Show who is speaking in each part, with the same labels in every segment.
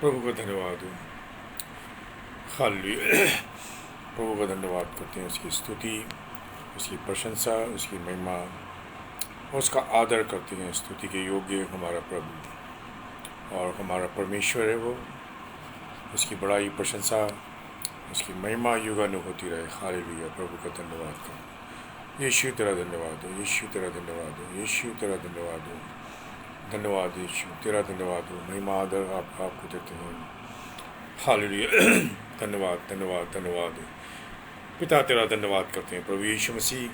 Speaker 1: प्रभु का धन्यवाद हो। हालेलुया। प्रभु का धन्यवाद करते हैं, उसकी स्तुति, उसकी प्रशंसा, उसकी महिमा और उसका आदर करते हैं। स्तुति के योग्य हमारा प्रभु और हमारा परमेश्वर है वो। उसकी बड़ाई, प्रशंसा, उसकी महिमा युगानु होती रहे। हालेलुया। प्रभु का धन्यवाद करो। यीशु तेरा धन्यवाद हो, यीशु तेरा धन्यवाद हो, यीशु तेरा धन्यवाद हो। धन्यवाद यीशु, तेरा धन्यवाद हो। महिमा आदर आपको देते हैं। हालेलुया। धन्यवाद धन्यवाद धन्यवाद। पिता तेरा धन्यवाद करते हैं। प्रभु यीशु मसीह,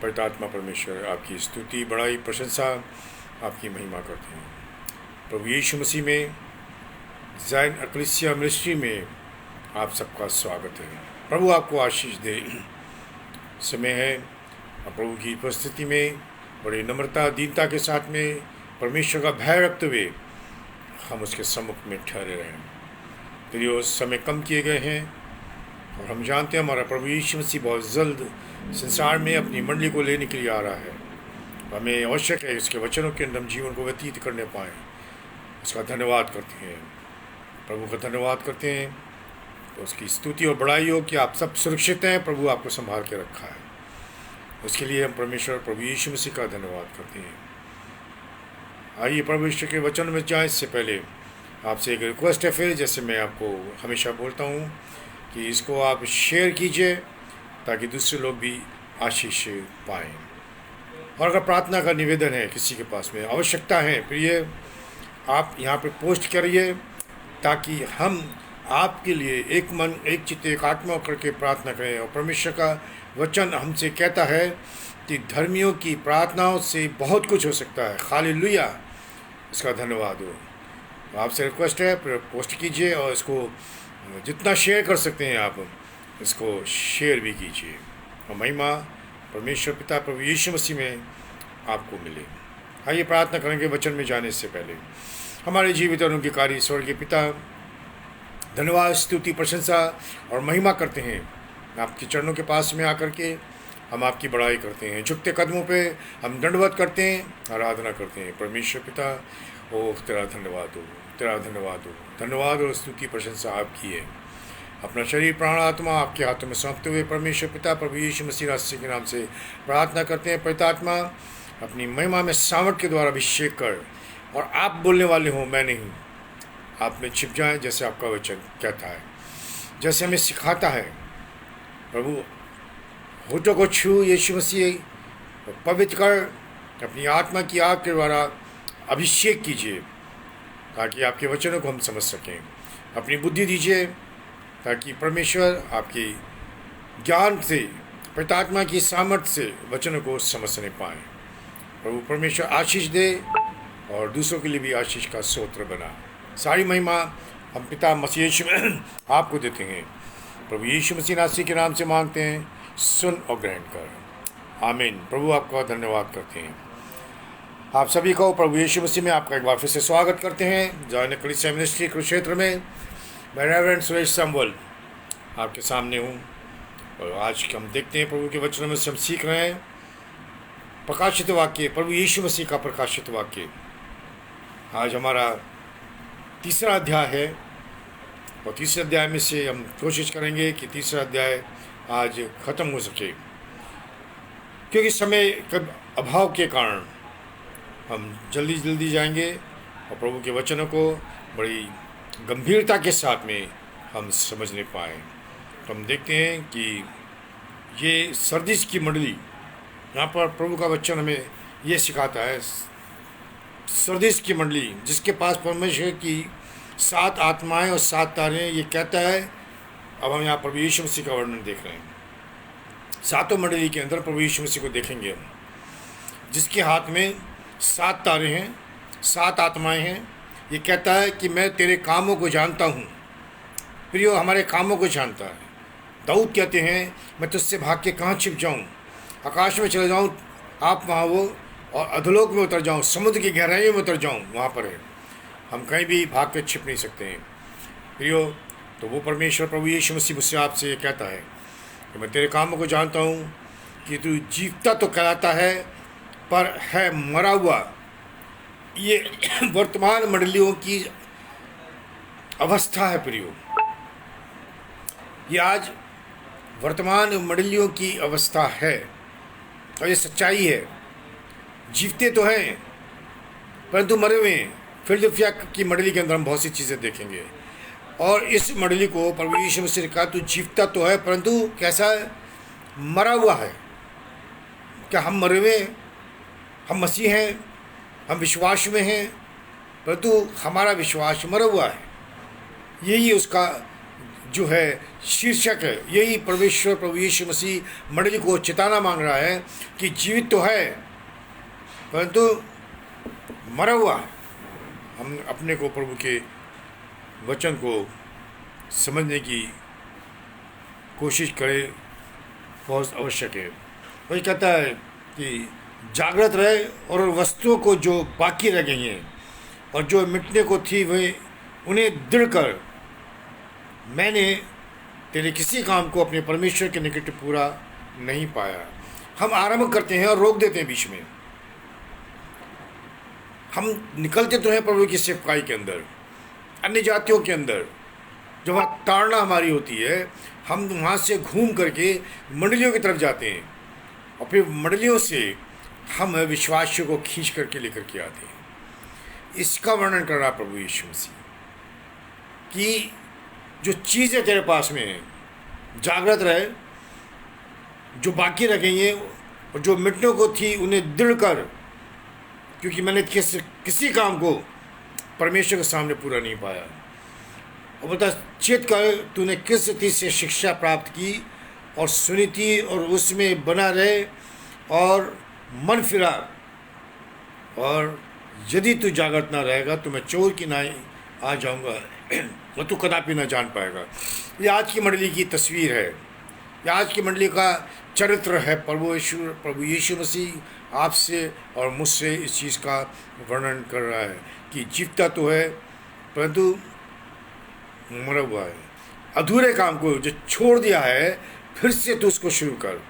Speaker 1: पवित्रात्मा परमेश्वर, आपकी स्तुति, बड़ाई, प्रशंसा, आपकी महिमा करते हैं। प्रभु यीशु मसीह में ज़ायन अक्लेसिया मिनिस्ट्री में आप सबका स्वागत है। प्रभु आपको आशीष दे। समय है और प्रभु की उपस्थिति में बड़ी नम्रता, दीनता के साथ में परमेश्वर का भय रखते हुए हम उसके सम्मुख में ठहरे रहें। तो समय कम किए गए हैं और हम जानते हैं हमारा प्रभु यीशु मसीह बहुत जल्द संसार में अपनी मंडली को लेने के लिए आ रहा है। हमें आवश्यक है उसके वचनों के अंदर हम जीवन को व्यतीत करने पाएँ। उसका धन्यवाद करते हैं, प्रभु का धन्यवाद करते हैं। तो उसकी स्तुति और बड़ाई हो कि आप सब सुरक्षित हैं, प्रभु आपको संभाल के रखा है। उसके लिए हम परमेश्वर प्रभु यीशु मसीह का धन्यवाद करते हैं। आइए परमेश्वर के वचन में जाए इससे पहले आपसे एक रिक्वेस्ट है, फिर जैसे मैं आपको हमेशा बोलता हूँ कि इसको आप शेयर कीजिए ताकि दूसरे लोग भी आशीष पाएँ। और अगर प्रार्थना का निवेदन है, किसी के पास में आवश्यकता है, प्रिय, आप यहाँ पे पोस्ट करिए ताकि हम आपके लिए एक मन, एक चित्त, एक आत्मा करके प्रार्थना करें। और परमेश्वर का वचन हमसे कहता है कि धर्मियों की प्रार्थनाओं से बहुत कुछ हो सकता है। हालेलुया। इसका धन्यवाद हो। आपसे रिक्वेस्ट है, पोस्ट कीजिए और इसको जितना शेयर कर सकते हैं आप इसको शेयर भी कीजिए। और महिमा परमेश्वर पिता प्रभु यीशु मसीह में आपको मिले। आइए प्रार्थना करेंगे वचन में जाने से पहले। हमारे जीवित और उनके कार्य स्वर्गीय पिता, धन्यवाद, स्तुति, प्रशंसा और महिमा करते हैं। आपके चरणों के पास में आकर के हम आपकी बड़ाई करते हैं। झुकते कदमों पे हम दंडवत करते हैं, आराधना करते हैं। परमेश्वर पिता, ओ तेरा धन्यवाद हो, तेरा धन्यवाद हो। धन्यवाद और स्तुति प्रशंसा आपकी है। अपना शरीर, प्राण, आत्मा आपके हाथों में सौंपते हुए परमेश्वर पिता प्रभु यीशु मसीह रास्ते के नाम से प्रार्थना करते हैं। पवित्र आत्मा अपनी महिमा में सामर्थ के द्वारा अभिषेक कर और आप बोलने वाले हों, मैं नहीं, आप में छिप जाएं जैसे आपका वचन कहता है, जैसे हमें सिखाता है। प्रभु होठों को छू यीशु मसीह पवित्र कर अपनी आत्मा की आग के द्वारा अभिषेक कीजिए ताकि आपके वचनों को हम समझ सकें। अपनी बुद्धि दीजिए ताकि परमेश्वर आपकी ज्ञान से, पवित्र आत्मा की सामर्थ्य से वचनों को समझने पाएँ। प्रभु परमेश्वर आशीष दे और दूसरों के लिए भी आशीष का स्रोत बना। सारी महिमा हम पिता मसीह यीशु में आपको देते हैं। प्रभु यीशु मसीह नासरी के नाम से मांगते हैं, सुन और ग्रहण कर। आमीन। प्रभु आपका धन्यवाद करते हैं। आप सभी को प्रभु यीशु मसीह में आपका एक बार फिर से स्वागत करते हैं। ज़ायन अक्लेसिया मिनिस्ट्री कुरुक्षेत्र में मैं रेवरेंड सुरेश संवल आपके सामने हूँ। और आज हम देखते हैं प्रभु के वचनों में से हम सीख रहे हैं प्रकाशित वाक्य, प्रभु यीशु मसीह का प्रकाशित वाक्य। आज हमारा तीसरा अध्याय है और तीसरे अध्याय में से हम कोशिश करेंगे कि तीसरा अध्याय आज ख़त्म हो सके, क्योंकि समय के अभाव के कारण हम जल्दी जाएंगे और प्रभु के वचनों को बड़ी गंभीरता के साथ में हम समझने पाएँ। तो हम देखते हैं कि ये सरदीस की मंडली, यहाँ पर प्रभु का वचन हमें ये सिखाता है। सरदीस की मंडली जिसके पास परमेश्वर की 7 आत्माएं और 7 तारे, ये कहता है। अब हम यहाँ प्रभु यीशु मसीह का वर्णन देख रहे हैं। 7 मंडली के अंदर प्रभु यीशु मसीह को देखेंगे हम, जिसके हाथ में 7 तारे हैं, 7 आत्माएं हैं। ये कहता है कि मैं तेरे कामों को जानता हूँ। प्रियो, हमारे कामों को जानता है। दाऊद कहते हैं, मैं तुझसे भाग के कहाँ छिप जाऊँ, आकाश में चले जाऊँ आप वहाँ हो, और अधोलोक में उतर जाऊँ, समुद्र की गहराइयों में उतर जाऊँ, वहाँ पर है। हम कहीं भी भाग के छिप नहीं सकते हैं। प्रियो, तो वो परमेश्वर प्रभु यीशु मसीह मुझसे आपसे ये कहता है कि मैं तेरे कामों को जानता हूँ कि तू जीवता तो कहलाता है पर है मरा हुआ। ये वर्तमान मंडलियों की अवस्था है प्रियो, ये आज वर्तमान मंडलियों की अवस्था है और ये सच्चाई है। जीवते तो हैं परंतु मरे हुए हैं। फिलडेल्फिया की मंडली के अंदर हम बहुत सी चीज़ें देखेंगे और इस मंडली को प्रभु यीशु मसीह ने कहा तू जीवता तो है परंतु कैसा है, मरा हुआ है। क्या हम मरे हुए हैं? हम मसीह हैं, हम विश्वास में हैं परंतु हमारा विश्वास मरा हुआ है। यही उसका जो है शीर्षक है। यही परमेश्वर प्रभु यीशु मसीह मंडली को चेताना मांग रहा है कि जीवित तो है परंतु मरा हुआ है। हम अपने को प्रभु के वचन को समझने की कोशिश करें, बहुत आवश्यक है। वही कहता है कि जागृत रहे और वस्तुओं को जो बाकी रह गई हैं और जो मिटने को थी वे उन्हें दृढ़ कर, मैंने तेरे किसी काम को अपने परमेश्वर के निकट पूरा नहीं पाया। हम आरंभ करते हैं और रोक देते हैं बीच में। हम निकलते तो हैं प्रभु की सेवकाई के अंदर, अन्य जातियों के अंदर, जब वहाँ ताड़ना हमारी होती है हम वहाँ से घूम करके मंडलियों की तरफ जाते हैं और फिर मंडलियों से हम विश्वासियों को खींच करके लेकर के आते हैं। इसका वर्णन कर रहा प्रभु यीशु मसीह कि जो चीज़ें तेरे पास में हैं जागृत रहे, जो बाकी रह गई हैं और जो मिटने को थी उन्हें दृढ़ कर, क्योंकि मैंने किसी काम को परमेश्वर के सामने पूरा नहीं पाया। और बता चेत कर तूने किस रीति से शिक्षा प्राप्त की और सुनी थी और उसमें बना रहे और मन फिरा, और यदि तू जागृत ना रहेगा तो मैं चोर की नाई आ जाऊंगा और तू कदापि ना जान पाएगा। ये आज की मंडली की तस्वीर है, ये आज की मंडली का चरित्र है। प्रभु यीशु मसीह आपसे और मुझसे इस चीज़ का वर्णन कर रहा है कि जीवता तो है परंतु मरा हुआ है। अधूरे काम को जो छोड़ दिया है फिर से तो उसको शुरू कर।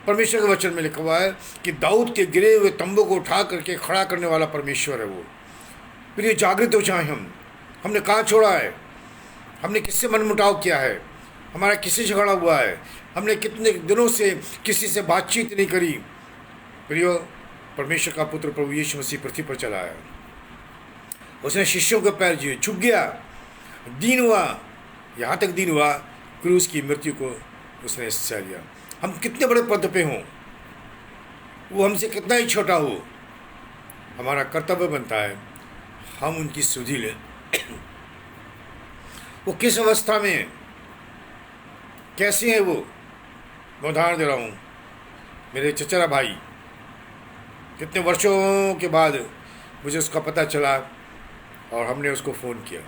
Speaker 1: परमेश्वर के वचन में लिखा हुआ है कि दाऊद के गिरे हुए तंबू को उठा करके खड़ा करने वाला परमेश्वर है वो। फिर ये जागृत हो जाए हमने कहाँ छोड़ा है, हमने किससे मनमुटाव किया है, हमारा किससे झगड़ा हुआ है, हमने कितने दिनों से किसी से बातचीत नहीं करी। प्रियो, परमेश्वर का पुत्र प्रभु यीशु मसीह पृथ्वी पर चला है, उसने शिष्यों के पैर जिए, झुक गया, दीन हुआ, यहाँ तक दीन हुआ क्रूस की मृत्यु को उसने सह लिया। हम कितने बड़े पद पे हों, वो हमसे कितना ही छोटा हो, हमारा कर्तव्य बनता है हम उनकी सुधि लें। वो किस अवस्था में है, कैसे है वो, मैं उदाहरण दे रहा हूँ। मेरे चचेरा भाई, कितने वर्षों के बाद मुझे उसका पता चला और हमने उसको फ़ोन किया।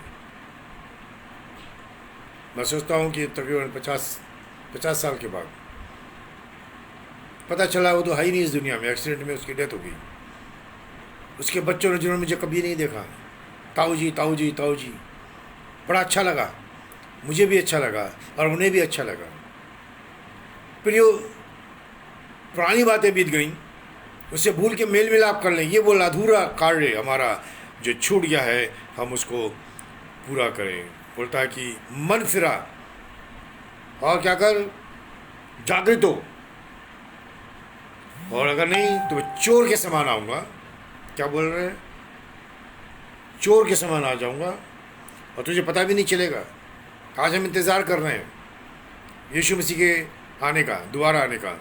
Speaker 1: मैं सोचता हूँ कि तकरीबन 50 साल के बाद पता चला वो तो है ही नहीं इस दुनिया में, एक्सीडेंट में उसकी डेथ हो गई। उसके बच्चों ने जिन्होंने मुझे कभी नहीं देखा, ताऊ जी ताऊ जी ताऊ जी, बड़ा अच्छा लगा, मुझे भी अच्छा लगा और उन्हें भी अच्छा लगा। प्रियो, पुरानी बातें बीत गई, उससे भूल के मेल मिलाप कर लें। ये वो अधूरा कार्य हमारा जो छूट गया है हम उसको पूरा करें। बोलता है कि मन फिरा और क्या कर, जागृत हो, और अगर नहीं तो मैं चोर के समान आऊँगा। क्या बोल रहे हैं, चोर के समान आ जाऊँगा और तुझे पता भी नहीं चलेगा। आज हम इंतज़ार कर रहे हैं यीशु मसीह के आने का, दोबारा आने का।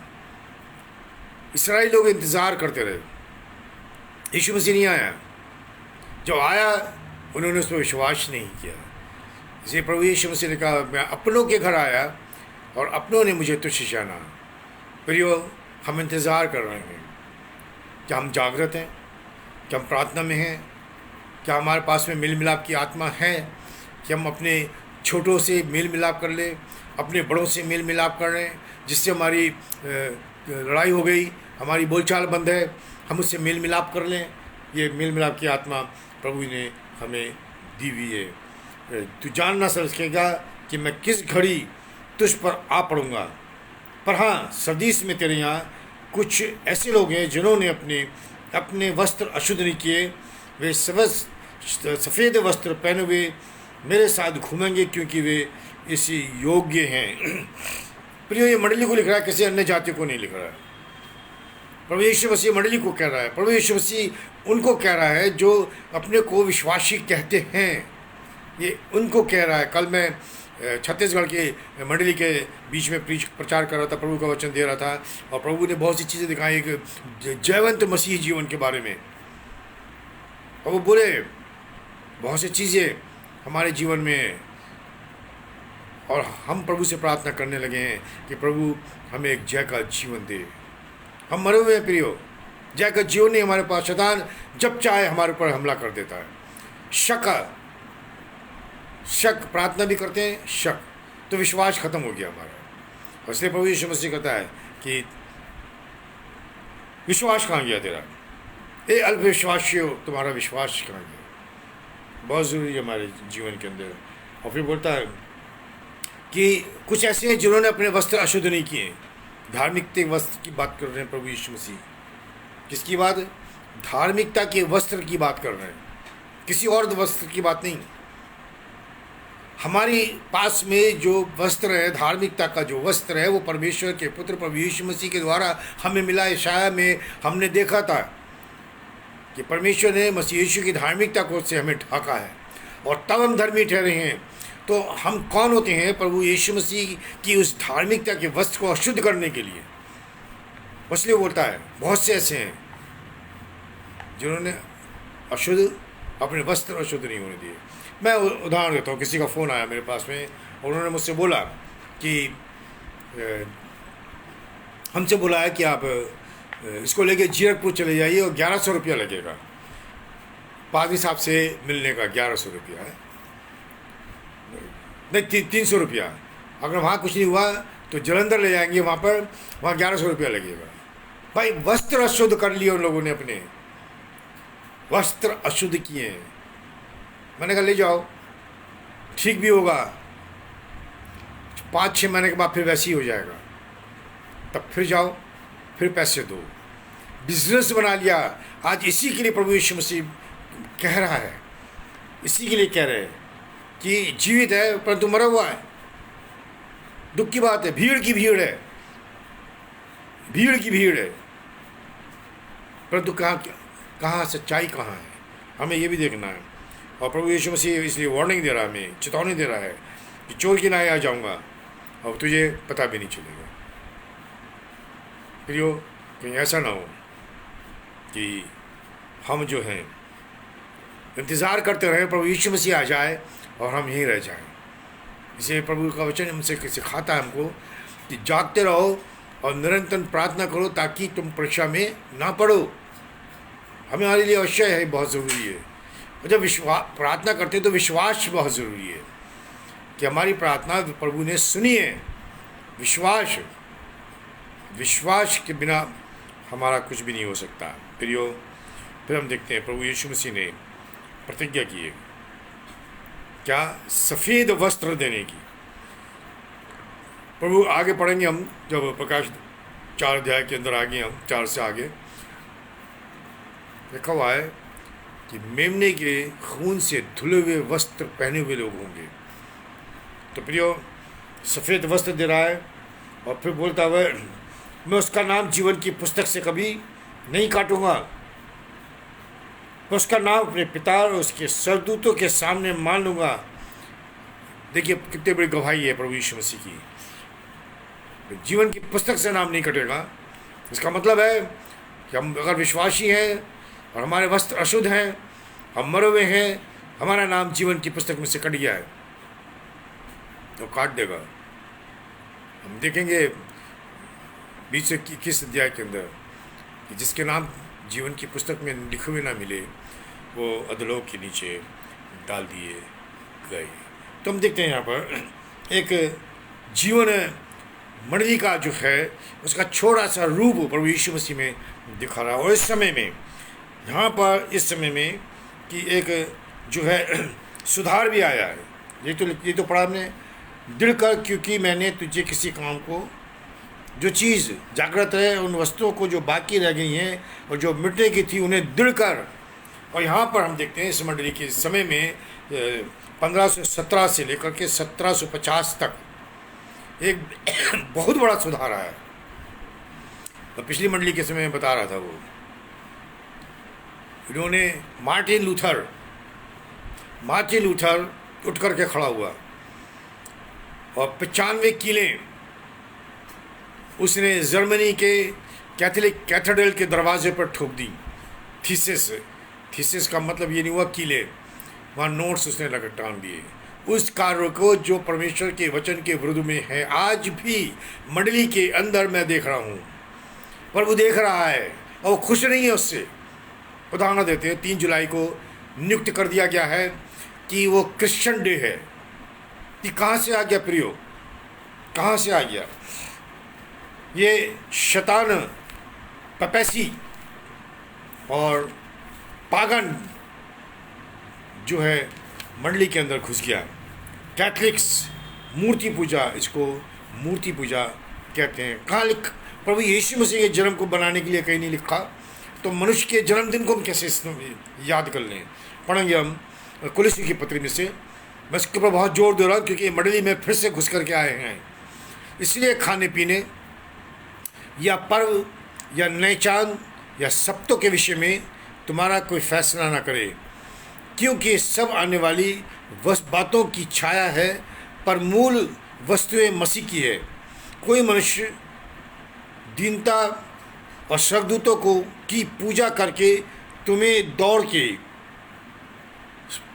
Speaker 1: इस्राएली लोग इंतज़ार करते रहे, यीशु मसीह नहीं आया। जब आया उन्होंने उस पर विश्वास नहीं किया। इसलिए प्रभु यीशु मसीह ने कहा मैं अपनों के घर आया और अपनों ने मुझे तुच्छ जाना। प्रियो, हम इंतज़ार कर रहे हैं। क्या हम जागृत हैं? क्या हम प्रार्थना में हैं? क्या हमारे पास में मेल मिलाप की आत्मा है कि हम अपने छोटों से मेल मिलाप कर लें, अपने बड़ों से मेल मिलाप कर रहे हैं, जिससे हमारी लड़ाई हो गई, हमारी बोलचाल बंद है, हम उससे मेल मिलाप कर लें। ये मेल मिलाप की आत्मा प्रभु ने हमें दी हुई है। तू जान ना सकेगा कि मैं किस घड़ी तुझ पर आ पड़ूँगा। पर हाँ, सरदीस में तेरे यहाँ कुछ ऐसे लोग हैं जिन्होंने अपने वस्त्र अशुद्ध नहीं किए, वे सफ़ेद वस्त्र पहने हुए मेरे साथ घूमेंगे क्योंकि वे इसी योग्य हैं। प्रियो, ये मंडली को लिख रहा है, किसी अन्य जाति को नहीं लिख रहा है। प्रभु यीशु मसीह मंडली को कह रहा है, प्रभु यीशु मसीह उनको कह रहा है जो अपने को विश्वासी कहते हैं, ये उनको कह रहा है। कल मैं छत्तीसगढ़ के मंडली के बीच में प्रचार कर रहा था, प्रभु का वचन दे रहा था, और प्रभु ने बहुत सी चीज़ें दिखाई एक जयवंत मसीह जीवन के बारे में। प्रभु बोले बहुत सी चीज़ें हमारे जीवन में, और हम प्रभु से प्रार्थना करने लगे हैं कि प्रभु हमें एक जय का जीवन दे। हम मरे हुए हैं प्रियो, जय का जीवन नहीं हमारे पास। शैतान जब चाहे हमारे ऊपर हमला कर देता है। शक प्रार्थना भी करते हैं, शक तो विश्वास खत्म हो गया हमारा। इसलिए प्रभु यीशु मसीह कहता है कि विश्वास कहाँ गया तेरा, ए अल्पविश्वासियों तुम्हारा विश्वास कहाँ गया। बहुत ज़रूरी है हमारे जीवन के अंदर। और फिर बोलता है कि कुछ ऐसे हैं जिन्होंने अपने वस्त्र अशुद्ध नहीं किए। धार्मिकता के वस्त्र की बात कर रहे हैं प्रभु यीशु मसीह। किसकी बात? धार्मिकता के वस्त्र की बात कर रहे हैं, किसी और वस्त्र की बात नहीं। हमारी पास में जो वस्त्र है, धार्मिकता का जो वस्त्र है, वो परमेश्वर के पुत्र प्रभु यीशु मसीह के द्वारा हमें मिला। यशाया में हमने देखा था कि परमेश्वर ने मसीह यीशु की धार्मिकता को से हमें ढाका है, और तब हम धर्मी ठहरे हैं। तो हम कौन होते हैं? प्रभु यीशु मसीह की उस धार्मिकता के वस्त्र को अशुद्ध करने के लिए। इसलिए बोलता है बहुत से ऐसे हैं जिन्होंने अपने वस्त्र अशुद्ध नहीं होने दिए। मैं उदाहरण देता हूँ। किसी का फ़ोन आया मेरे पास में, और उन्होंने मुझसे बोला कि हमसे बोला है कि आप इसको लेके जीरकपुर चले जाइए और 1100 रुपया लगेगा। पादरी साहब से मिलने का 1100 रुपया है, नहीं 300 रुपया। अगर वहाँ कुछ नहीं हुआ तो जलंधर ले जाएंगे, वहाँ 1100 रुपया लगेगा। भाई वस्त्र अशुद्ध कर लिए उन लोगों ने, अपने वस्त्र अशुद्ध किए हैं। मैंने कहा ले जाओ, ठीक भी होगा, 5-6 महीने के बाद फिर वैसे ही हो जाएगा, तब फिर जाओ, फिर पैसे दो। बिजनेस बना लिया। आज इसी के लिए प्रभु यीशु मसीह कह रहा है, इसी के लिए कह रहे हैं कि जीवित है परंतु मरा हुआ है। दुख की बात है, भीड़ की भीड़ है, भीड़ की भीड़ है, परंतु कहाँ सच्चाई कहाँ है, हमें ये भी देखना है। और प्रभु यीशु मसीह इसलिए वार्निंग दे रहा है, हमें चेतावनी दे रहा है कि चोर की नाई आ जाऊँगा और तुझे पता भी नहीं चलेगा। प्रियो, कहीं ऐसा ना हो कि हम जो हैं इंतज़ार करते रहें प्रभु यीशु मसीह आ जाए और हम यहीं रह जाएं। इसे प्रभु का वचन हमसे सिखाता है हमको कि जागते रहो और निरंतर प्रार्थना करो ताकि तुम परीक्षा में ना पड़ो। हमारे लिए अवश्य है, बहुत ज़रूरी है। और जब प्रार्थना करते हैं तो विश्वास बहुत ज़रूरी है कि हमारी प्रार्थना प्रभु ने सुनी है। विश्वास के बिना हमारा कुछ भी नहीं हो सकता। प्रियो, फिर हम देखते हैं प्रभु यीशु मसीह ने प्रतिज्ञा की है क्या? सफ़ेद वस्त्र देने की। प्रभु आगे पढ़ेंगे हम, जब प्रकाश 4 अध्याय के अंदर आगे, हम 4 से आगे लिखा हुआ है कि मेमने के खून से धुले हुए वस्त्र पहने हुए लोग होंगे। तो प्रियो, सफ़ेद वस्त्र दे रहा है, और फिर बोलता हुआ मैं उसका नाम जीवन की पुस्तक से कभी नहीं काटूंगा। मैं उसका नाम अपने पिता और उसके सरदूतों के सामने मान लूँगा। देखिए कितनी बड़ी गवाही है प्रभु यीशु मसीह की। जीवन की पुस्तक से नाम नहीं कटेगा। इसका मतलब है कि हम अगर विश्वासी हैं और हमारे वस्त्र अशुद्ध हैं, हम मरे हुए हैं, हमारा नाम जीवन की पुस्तक में से कट गया है, तो काट देगा। हम देखेंगे 20 से 21 अध्याय के अंदर कि जिसके नाम जीवन की पुस्तक में लिखे हुए ना मिले, वो अधलोक के नीचे डाल दिए गए। तो हम देखते हैं यहाँ पर एक जीवन मंडली का जो है उसका छोटा सा रूप प्रभु यीशु मसीह में दिखा रहा है। और इस समय में यहाँ पर इस समय में कि एक जो है सुधार भी आया है। ये तो पढ़ा हमने, दृढ़ कर क्योंकि मैंने तुझे किसी काम को, जो चीज़ जागृत है, उन वस्तुओं को जो बाकी रह गई हैं और जो मिटने की थी उन्हें दृढ़ कर। और यहाँ पर हम देखते हैं इस मंडली के समय में 1517 से लेकर के 1750 तक एक बहुत बड़ा सुधार आया। तो पिछली मंडली के समय में बता रहा था वो, इन्होंने मार्टिन लूथर उठ करके खड़ा हुआ और 95 कीलें उसने जर्मनी के कैथोलिक कैथेड्रल के दरवाजे पर ठोक दी। थीसिस का मतलब ये नहीं हुआ कीले, वहाँ नोट्स उसने लगा टांग दिए। उस कार्य को जो परमेश्वर के वचन के विरुद्ध में है, आज भी मंडली के अंदर मैं देख रहा हूँ, प्रभु देख रहा है और वो खुश नहीं है उससे। उदाहरण देते हैं, 3 जुलाई को नियुक्त कर दिया गया है कि वो क्रिश्चियन डे है। कि कहाँ से आ गया प्रियो, कहाँ से आ गया ये शैतान, पपैसी और पागन जो है मंडली के अंदर घुस गया। कैथलिक्स मूर्ति पूजा, इसको मूर्ति पूजा कहते हैं। कहाँ लिख, प्रभु यीशु मसीह के जन्म को बनाने के लिए कहीं नहीं लिखा, तो मनुष्य के जन्मदिन को हम कैसे याद कर लें। पढ़ेंगे हम कुलुस्सी की पत्री में से। मैं इसके ऊपर बहुत जोर दे रहा हूँ क्योंकि मंडली में फिर से घुस करके आए हैं। इसलिए खाने पीने या पर्व या नए चांद या सप्तों के विषय में तुम्हारा कोई फैसला ना करे, क्योंकि सब आने वाली बातों की छाया है, पर मूल वस्तुएं मसीह की है। कोई मनुष्य दीनता और स्वर्गदूतों को की पूजा करके तुम्हें दौड़ के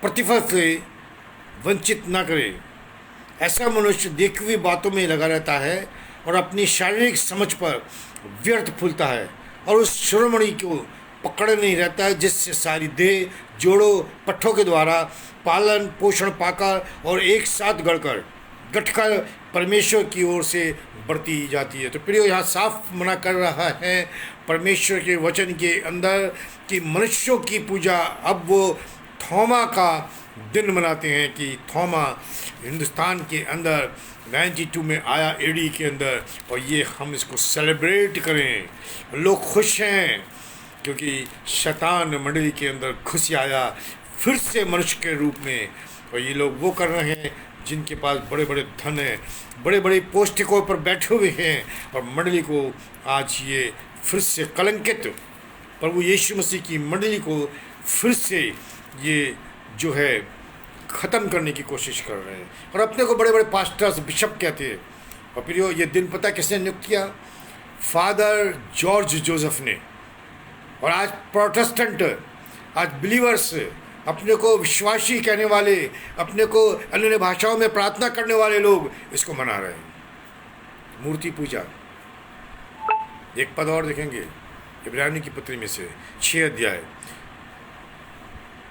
Speaker 1: प्रतिफल से वंचित ना करे। ऐसा मनुष्य देखी हुई बातों में लगा रहता है और अपनी शारीरिक समझ पर व्यर्थ फूलता है और उस शिरोमणि को पकड़ नहीं रहता है, जिससे सारी देह जोड़ों पट्ठों के द्वारा पालन पोषण पाकर और एक साथ गठकर परमेश्वर की ओर से बढ़ती जाती है। तो प्रियो, यहाँ साफ मना कर रहा है परमेश्वर के वचन के अंदर कि मनुष्यों की पूजा अब वो थोमा का दिन मनाते हैं। कि थोमा हिंदुस्तान के अंदर 92 में आया एडी के अंदर, और ये हम इसको सेलिब्रेट करें। लोग खुश हैं क्योंकि शैतान मंडली के अंदर घुस आया फिर से मनुष्य के रूप में। और ये लोग वो कर रहे हैं जिनके पास बड़े बड़े धन हैं, बड़े बड़े पोस्टिकों पर बैठे हुए हैं, और मंडली को आज ये फिर से कलंकित, प्रभु यीशु मसीह की मंडली को फिर से ये जो है ख़त्म करने की कोशिश कर रहे हैं। और अपने को बड़े बड़े पास्टर्स, बिशप कहते हैं। और फिर ये दिन पता किसने नियुक्त किया? फादर जॉर्ज जोसेफ ने। और आज प्रोटेस्टेंट, आज बिलीवर्स, अपने को विश्वासी कहने वाले, अपने को अन्य भाषाओं में प्रार्थना करने वाले लोग इसको मना रहे हैं, मूर्ति पूजा। एक पद और देखेंगे इब्रानियों की पत्री में से 6 अध्याय।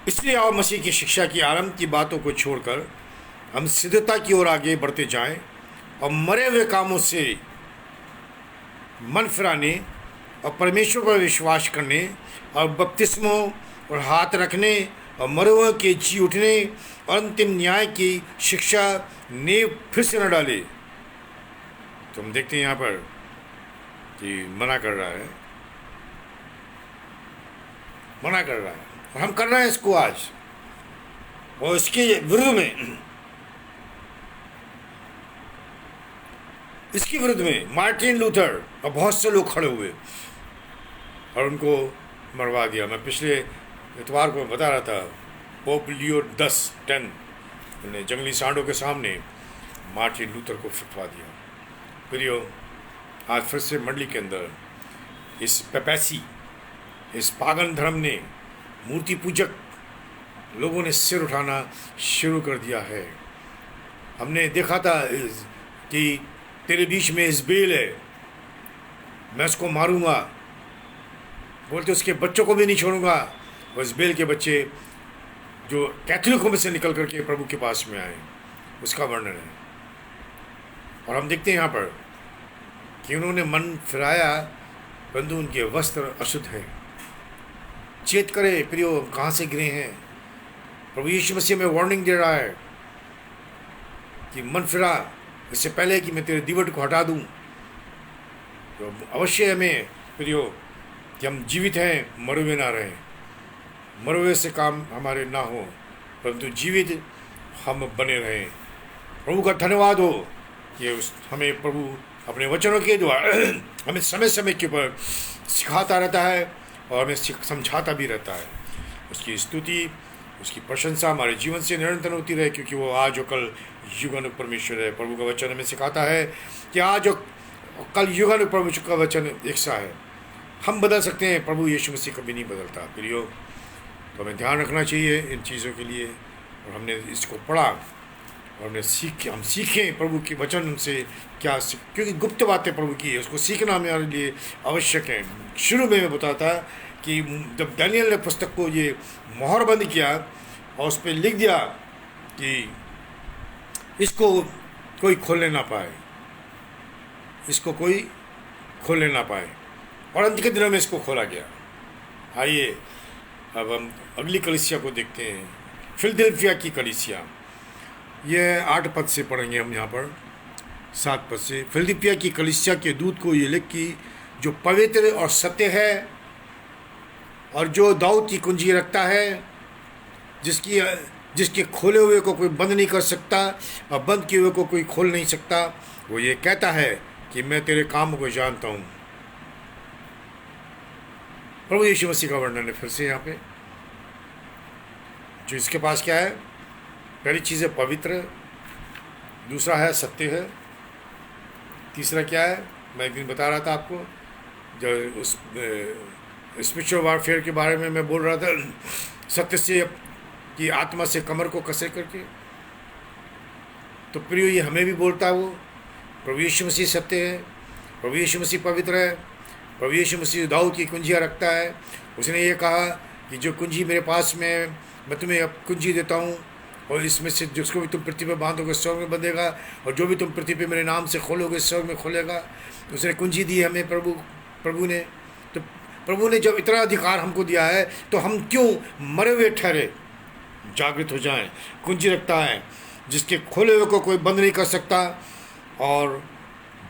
Speaker 1: इसलिए आओ मसीह की शिक्षा की आरंभ की बातों को छोड़कर हम सिद्धता की ओर आगे बढ़ते जाएं और मरे हुए कामों से मन फिराने और परमेश्वर पर विश्वास करने और बपतिस्मों और हाथ रखने और मरे हुए के जी उठने और अंतिम न्याय की शिक्षा नींव फिर से न डाले। तो हम देखते हैं यहाँ पर कि मना कर रहा है, मना कर रहा है, और हम कर रहे हैं इसको आज। और इसके विरुद्ध में, इसके विरुद्ध में मार्टिन लूथर और बहुत से लोग खड़े हुए और उनको मरवा दिया। मैं पिछले इतवार को बता रहा था, पोप लियो 10 उन्हें जंगली सांडों के सामने मार्टिन लूथर को फटवा दिया। प्रियो, आज फिर से मंडली के अंदर इस पेपैसी, इस पागन धर्म ने, मूर्ति पूजक लोगों ने सिर उठाना शुरू कर दिया है। हमने देखा था कि तेरे बीच में इज़बेल है, मैं उसको मारूंगा, बोलते उसके बच्चों को भी नहीं छोड़ूंगा। वो इज़बेल के बच्चे जो कैथोलिकों में से निकल करके प्रभु के पास में आए, उसका वर्णन है। और हम देखते हैं यहाँ पर कि उन्होंने मन फिराया, परंतु उनके वस्त्र अशुद्ध हैं। चेत करे प्रियो, कहाँ से गिरे हैं। प्रभु यीशु मसीह में वार्निंग दे रहा है कि मन फिरा, इससे पहले कि मैं तेरे दीवट को हटा दूं। तो अवश्य हमें प्रियो कि हम जीवित हैं, मरे हुए ना रहें, मरे हुए से काम हमारे ना हो, परंतु जीवित हम बने रहें। प्रभु का धन्यवाद हो कि हमें प्रभु अपने वचनों के द्वारा हमें समय समय के ऊपर सिखाता रहता है और हमें समझाता भी रहता है। उसकी स्तुति, उसकी प्रशंसा हमारे जीवन से निरंतर होती रहे, क्योंकि वो आज और कल युगान परमेश्वर है। प्रभु का वचन हमें सिखाता है कि आज और कल युगान परमेश्वर का वचन एक सा है। हम बदल सकते हैं, प्रभु यीशु मसीह कभी नहीं बदलता प्रियो। तो हमें ध्यान रखना चाहिए इन चीज़ों के लिए। और हमने इसको पढ़ा और हम सीखें प्रभु के वचन से क्या क्योंकि गुप्त बातें प्रभु की है, उसको सीखना हमारे लिए आवश्यक है। शुरू में मैं बताता कि जब दानियल ने पुस्तक को ये मोहर बंद किया और उस पर लिख दिया कि इसको कोई खोलने ना पाए, इसको कोई खोलने ना पाए, और अंत के दिनों में इसको खोला गया। आइए अब हम अगली कलीसिया को देखते हैं, फिलडेल्फिया की कलीसिया। ये 8 पद से पढ़ेंगे हम यहाँ पर, 7 पद से। फिलडेल्फिया की कलीसिया के दूत को ये लिख कि जो पवित्र और सत्य है और जो दाऊद की कुंजी रखता है, जिसके खोले हुए को कोई बंद नहीं कर सकता और बंद किए हुए को कोई खोल नहीं सकता, वो ये कहता है कि मैं तेरे काम को जानता हूँ। प्रभु यीशु मसीह का वर्णन है फिर से यहाँ पे। जो इसके पास क्या है, पहली चीज़ है पवित्र, दूसरा है सत्य है, तीसरा क्या है, मैं एक दिन बता रहा था आपको, जो उस स्पिरिचुअल वारफेयर के बारे में मैं बोल रहा था, सत्य से कि आत्मा से कमर को कसे करके। तो प्रियो ये हमें भी बोलता है वो। प्रभु यीशु मसीह सत्य है, प्रभु यीशु मसीह पवित्र है, प्रभु यीशु मसीह दाऊद की कुंजियाँ रखता है। उसने ये कहा कि जो कुंजी मेरे पास में मैं तुम्हें अब कुंजी देता हूँ, और इसमें से जिसको भी तुम पृथ्वी पर बांधोगे स्वर्ग में बंधेगा, और जो भी तुम पृथ्वी पे मेरे नाम से खोलोगे स्वर्ग में खोलेगा। उसने कुंजी दी हमें प्रभु ने। तो प्रभु ने जब इतना अधिकार हमको दिया है, तो हम क्यों मरे हुए ठहरे, जागृत हो जाएं। कुंजी रखता है जिसके खोले हुए को कोई बंद नहीं कर सकता और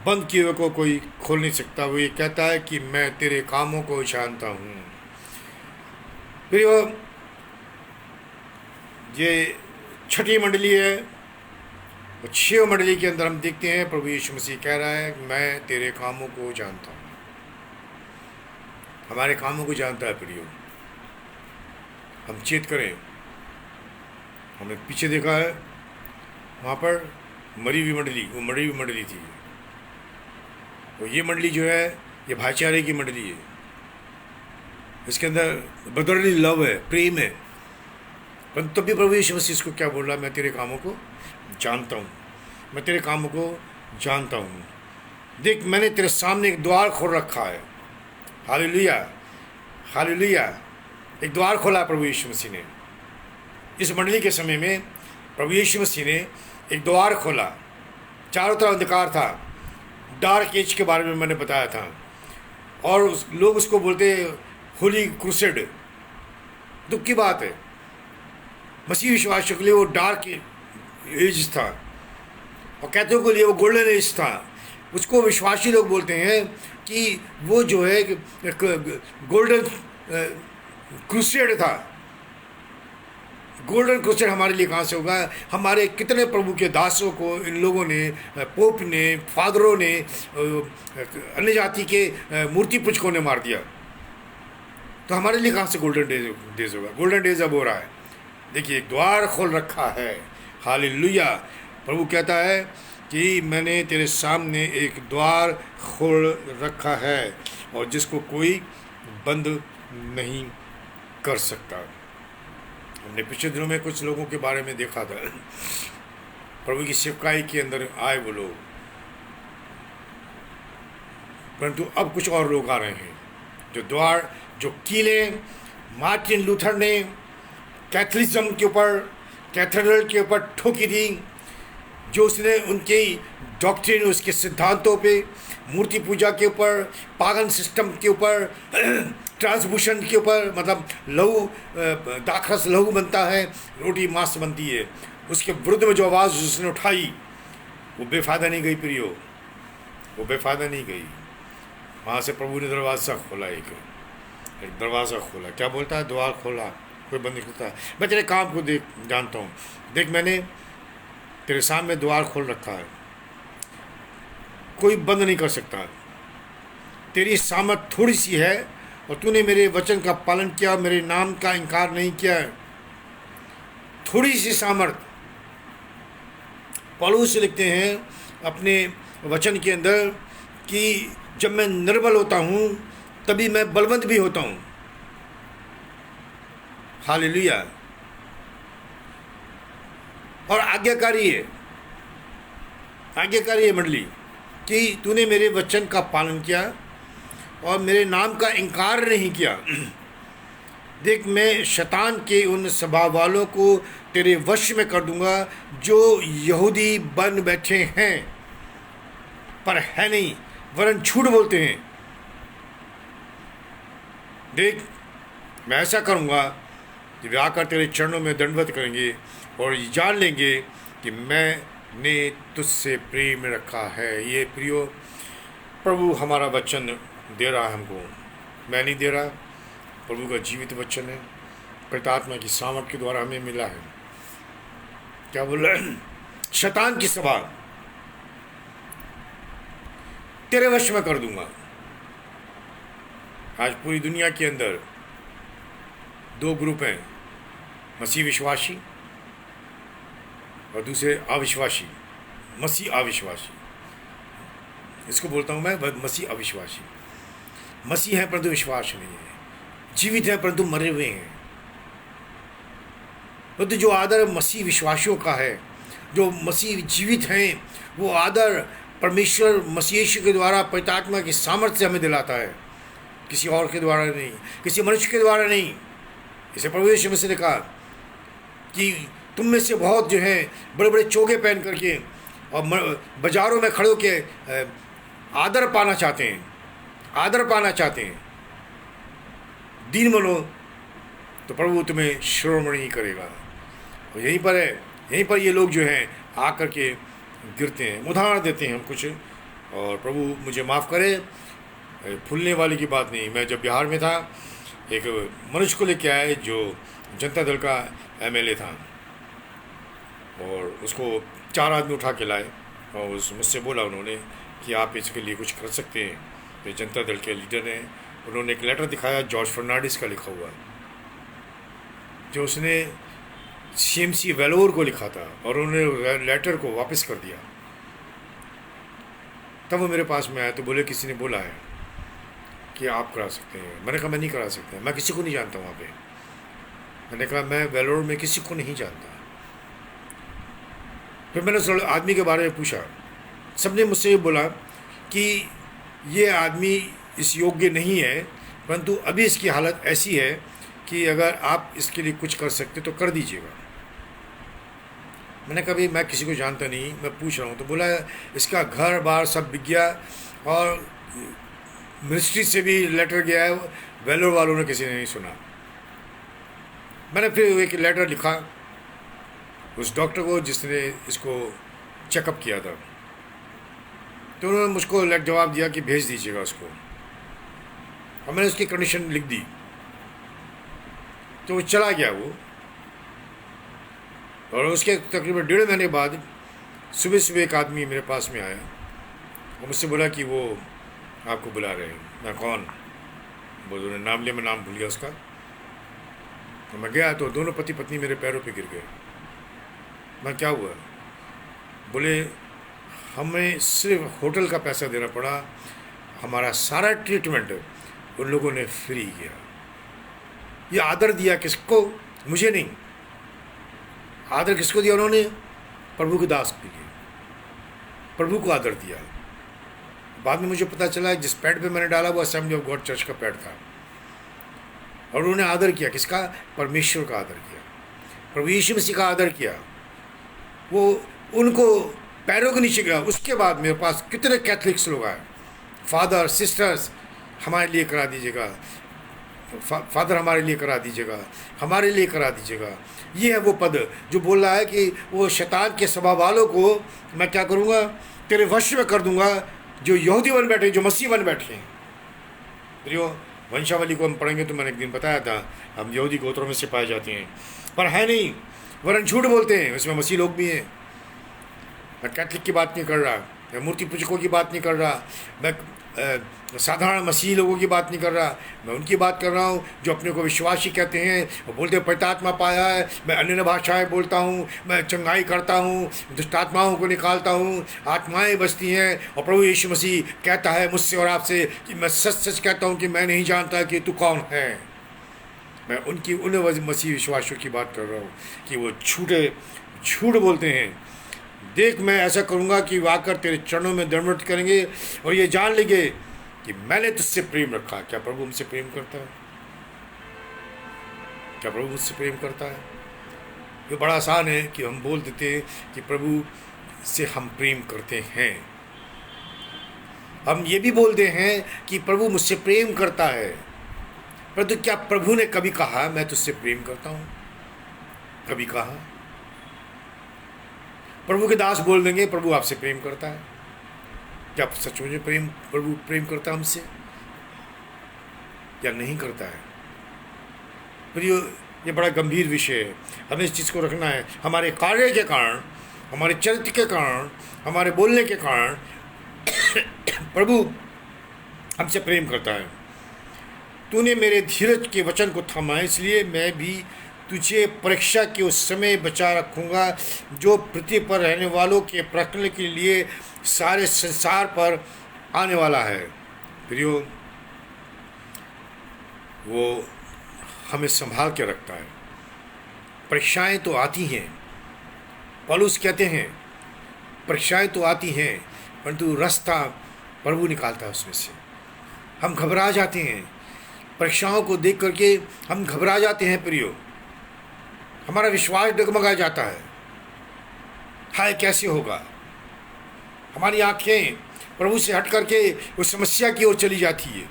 Speaker 1: बंद किए हुए को कोई खोल नहीं सकता। वो ये कहता है कि मैं तेरे कामों को जानता हूँ। फिर ये 6ठी मंडली है, वो 6 मंडली के अंदर हम देखते हैं प्रभु यीशु मसीह कह रहा है मैं तेरे कामों को जानता हूँ। हमारे कामों को जानता है प्रियो। हम चेत करें। हमने पीछे देखा है, वहाँ पर मरी हुई मंडली, वो मरी हुई मंडली थी। और ये मंडली जो है, ये भाईचारे की मंडली है। इसके अंदर ब्रदरली लव है, प्रेम है। पर तब भी प्रभु यीशु मसीह इसको क्या बोल रहा है, मैं तेरे कामों को जानता हूँ, मैं तेरे कामों को जानता हूँ। देख, मैंने तेरे सामने एक द्वार खोल रखा है। Hallelujah, hallelujah. एक द्वार खोला प्रभु यीशु मसीह ने। इस मंडली के समय में प्रभु यीशु मसीह ने एक द्वार खोला। चारों तरफ अंधकार था, डार्क एज के बारे में मैंने बताया था। और लोग उसको बोलते होली क्रूसेड। दुख की बात है, मसीह विश्वासियों के लिए वो डार्क एज था और कैथोलिक के लिए वो गोल्डन एज था। उसको विश्वासी लोग बोलते हैं कि वो जो है गोल्डन क्रूसेड था। गोल्डन क्रूसेड हमारे लिए कहाँ से होगा? हमारे कितने प्रभु के दासों को इन लोगों ने, पोप ने, फादरों ने, अन्य जाति के मूर्ति पूजकों ने मार दिया। तो हमारे लिए कहाँ से गोल्डन डेज होगा? गोल्डन डेज अब हो रहा है। देखिए, एक द्वार खोल रखा है। हालेलुया। प्रभु कहता है कि मैंने तेरे सामने एक द्वार खोल रखा है और जिसको कोई बंद नहीं कर सकता। हमने पिछले दिनों में कुछ लोगों के बारे में देखा था, प्रभु की सेवकाई के अंदर आए वो लोग, परंतु अब कुछ और लोग आ रहे हैं। जो द्वार, जो कीले मार्टिन लूथर ने कैथलिज्म के ऊपर, कैथेड्रल के ऊपर ठोकी थी, जो उसने उनके डॉक्ट्रिन, उसके सिद्धांतों पे, मूर्ति पूजा के ऊपर, पागन सिस्टम के ऊपर, ट्रांसभूषण के ऊपर, मतलब लहू, दाखरस लहू बनता है, रोटी मांस बनती है, उसके विरुद्ध में जो आवाज़ उसने उठाई वो बेफायदा नहीं गई प्रियो, वो बेफायदा नहीं गई। वहाँ से प्रभु ने दरवाज़ा खोला, एक दरवाज़ा खोला। क्या बोलता है? द्वार खोला, कोई बंद नहीं करता। मैं तेरे काम को देख जानता हूँ, देख मैंने तेरे सामने द्वार खोल रखा है, कोई बंद नहीं कर सकता। तेरी सामत थोड़ी सी है और तूने मेरे वचन का पालन किया, मेरे नाम का इनकार नहीं किया है। थोड़ी सी सामर्थ। पौलुस लिखते हैं अपने वचन के अंदर कि जब मैं निर्बल होता हूँ तभी मैं बलवंत भी होता हूँ। हालेलुया। और आज्ञाकारी है मंडली कि तूने मेरे वचन का पालन किया और मेरे नाम का इनकार नहीं किया। देख मैं शैतान के उन स्वभाव वालों को तेरे वश में कर दूंगा जो यहूदी बन बैठे हैं पर है नहीं, वरन झूठ बोलते हैं। देख मैं ऐसा करूंगा कि वे आकर तेरे चरणों में दंडवत करेंगे और जान लेंगे कि मैंने तुझसे प्रेम रखा है। ये प्रियो प्रभु हमारा वचन दे रहा है हमको, मैं नहीं दे रहा, प्रभु का जीवित वचन है, पवित्र आत्मा की सामर्थ के द्वारा हमें मिला है। क्या बोल रहा है? शैतान की सभा तेरे वश में कर दूंगा। आज पूरी दुनिया के अंदर दो ग्रुप हैं, मसीह विश्वासी और दूसरे अविश्वासी। मसीह अविश्वासी, इसको बोलता हूं मैं मसीह अविश्वासी। मसीह है परंतु विश्वास नहीं है, जीवित है परंतु मरे हुए हैं। परंतु जो आदर मसीह विश्वासियों का है, जो मसीह जीवित हैं, वो आदर परमेश्वर मसीह यीशु के द्वारा पवित्र आत्मा की सामर्थ्य से हमें दिलाता है, किसी और के द्वारा नहीं, किसी मनुष्य के द्वारा नहीं। इसे प्रभु यीशु मसीह ने कहा कि तुम में से बहुत जो हैं बड़े बड़े चोगे पहन करके और बाजारों में खड़े होकर आदर पाना चाहते हैं, आदर पाना चाहते हैं। दीन बनो तो प्रभु तुम्हें श्रोमणि ही करेगा। और यहीं पर है, यहीं पर ये लोग जो हैं आकर के गिरते हैं। उदाहरण देते हैं हम कुछ, और प्रभु मुझे माफ़ करे, फूलने वाली की बात नहीं। मैं जब बिहार में था, एक मनुष्य को लेके आए जो जनता दल का एमएलए था, और उसको 4 आदमी उठा के लाए और मुझसे बोला उन्होंने कि आप इसके लिए कुछ कर सकते हैं। तो जनता दल के लीडर ने उन्होंने एक लेटर दिखाया जॉर्ज फर्नांडिस का लिखा हुआ, जो उसने सीएमसी वेलोर को लिखा था, और उन्होंने लेटर को वापस कर दिया। तब वो मेरे पास में आया तो बोले किसी ने बोला है कि आप करा सकते हैं। मैंने कहा मैं नहीं करा सकता, मैं किसी को नहीं जानता वहाँ पे। मैंने कहा मैं वेलोर में किसी को नहीं जानता। फिर मैंने उस आदमी के बारे में पूछा, सबने मुझसे ये बोला कि ये आदमी इस योग्य नहीं है, परंतु अभी इसकी हालत ऐसी है कि अगर आप इसके लिए कुछ कर सकते तो कर दीजिएगा। मैंने कहा भाई मैं किसी को जानता नहीं, मैं पूछ रहा हूँ। तो बोला इसका घर बार सब बिक गया और मिनिस्ट्री से भी लेटर गया है, वेलोर वालों ने किसी ने नहीं सुना। मैंने फिर एक लेटर लिखा उस डॉक्टर को जिसने इसको चेकअप किया था, तो उन्होंने मुझको जवाब दिया कि भेज दीजिएगा उसको, और मैंने उसकी कंडीशन लिख दी। तो वो चला गया वो, और उसके तकरीबन 1.5 महीने बाद सुबह सुबह एक आदमी मेरे पास में आया और मुझसे बोला कि वो आपको बुला रहे हैं। मैं कौन? बोल उन्होंने नाम लिया, मैं नाम भूल गया उसका। तो मैं गया तो दोनों पति पत्नी मेरे पैरों पे गिर गए। मैं क्या हुआ? बोले हमें सिर्फ होटल का पैसा देना पड़ा, हमारा सारा ट्रीटमेंट उन लोगों ने फ्री किया। ये आदर दिया किसको? मुझे नहीं। आदर किसको दिया उन्होंने? प्रभु के दास के लिए, प्रभु को आदर दिया। बाद में मुझे पता चला जिस पैड पे मैंने डाला वो असेंबली ऑफ गॉड चर्च का पैड था, और उन्होंने आदर किया किसका? परमेश्वर का आदर किया, प्रभु यीशु मसीह का आदर किया। वो उनको पैरों के नीचे गया। उसके बाद मेरे पास कितने कैथलिक्स लोग आए, फादर सिस्टर्स हमारे लिए करा दीजिएगा, फादर हमारे लिए करा दीजिएगा, हमारे लिए करा दीजिएगा। ये है वो पद जो बोल रहा है कि वो शैतान के स्वभाव वालों को मैं क्या करूँगा? तेरे वश में कर दूंगा, जो यहूदी बन बैठे, जो मसीह बन बैठे हैं। प्रियो वंशावली को हम पढ़ेंगे तो मैंने एक दिन बताया था, हम यहूदी गोत्रों में से पाए जाते हैं, पर है नहीं, वरन झूठ बोलते हैं। उसमें मसीह लोग भी हैं। मैं कैथलिक की बात नहीं कर रहा, मैं मूर्ति पूजकों की बात नहीं कर रहा, मैं साधारण मसीही लोगों की बात नहीं कर रहा, मैं उनकी बात कर रहा हूँ जो अपने को विश्वासी कहते हैं और बोलते हैं पवित्र आत्मा पाया है, मैं अन्य भाषाएं बोलता हूँ, मैं चंगाई करता हूँ, दुष्ट आत्माओं को निकालता हूँ, आत्माएं बसती हैं। और प्रभु यीशु मसीह कहता है मुझसे और आपसे कि मैं सच सच कहता हूँ कि मैं नहीं जानता कि तू कौन है। मैं उन मसीह विश्वासियों की बात कर रहा हूँ कि वो झूठ बोलते हैं। देख, मैं ऐसा करूँगा कि वो आकर तेरे चरणों में दंडवत करेंगे और ये जान लेंगे कि मैंने तुझसे प्रेम रखा। क्या प्रभु मुझसे प्रेम करता है? क्या प्रभु मुझसे प्रेम करता है? ये बड़ा आसान है कि हम बोल देते हैं कि प्रभु से हम प्रेम करते हैं। हम ये भी बोलते हैं कि प्रभु मुझसे प्रेम करता है, परंतु क्या प्रभु ने कभी कहा मैं तुझसे प्रेम करता हूँ? कभी कहा? प्रभु के दास बोल देंगे प्रभु आपसे प्रेम करता है। क्या सच में प्रभु प्रेम करता है हमसे या नहीं करता है? प्रियो, ये बड़ा गंभीर विषय है। हमें इस चीज़ को रखना है। हमारे कार्य के कारण, हमारे चरित्र के कारण, हमारे बोलने के कारण प्रभु हमसे प्रेम करता है। तूने मेरे धीरज के वचन को थामा, इसलिए मैं भी तुझे परीक्षा के उस समय बचा रखूँगा जो पृथ्वी पर रहने वालों के परखने के लिए सारे संसार पर आने वाला है। प्रियो, वो हमें संभाल के रखता है। परीक्षाएं तो आती हैं, पौलुस कहते हैं परीक्षाएं तो आती हैं, परंतु रास्ता प्रभु निकालता है उसमें से। हम घबरा जाते हैं, परीक्षाओं को देख करके हम घबरा जाते हैं। प्रियो, हमारा विश्वास डगमगा जाता है। हाय, कैसे होगा? हमारी आंखें प्रभु से हट करके उस समस्या की ओर चली जाती है।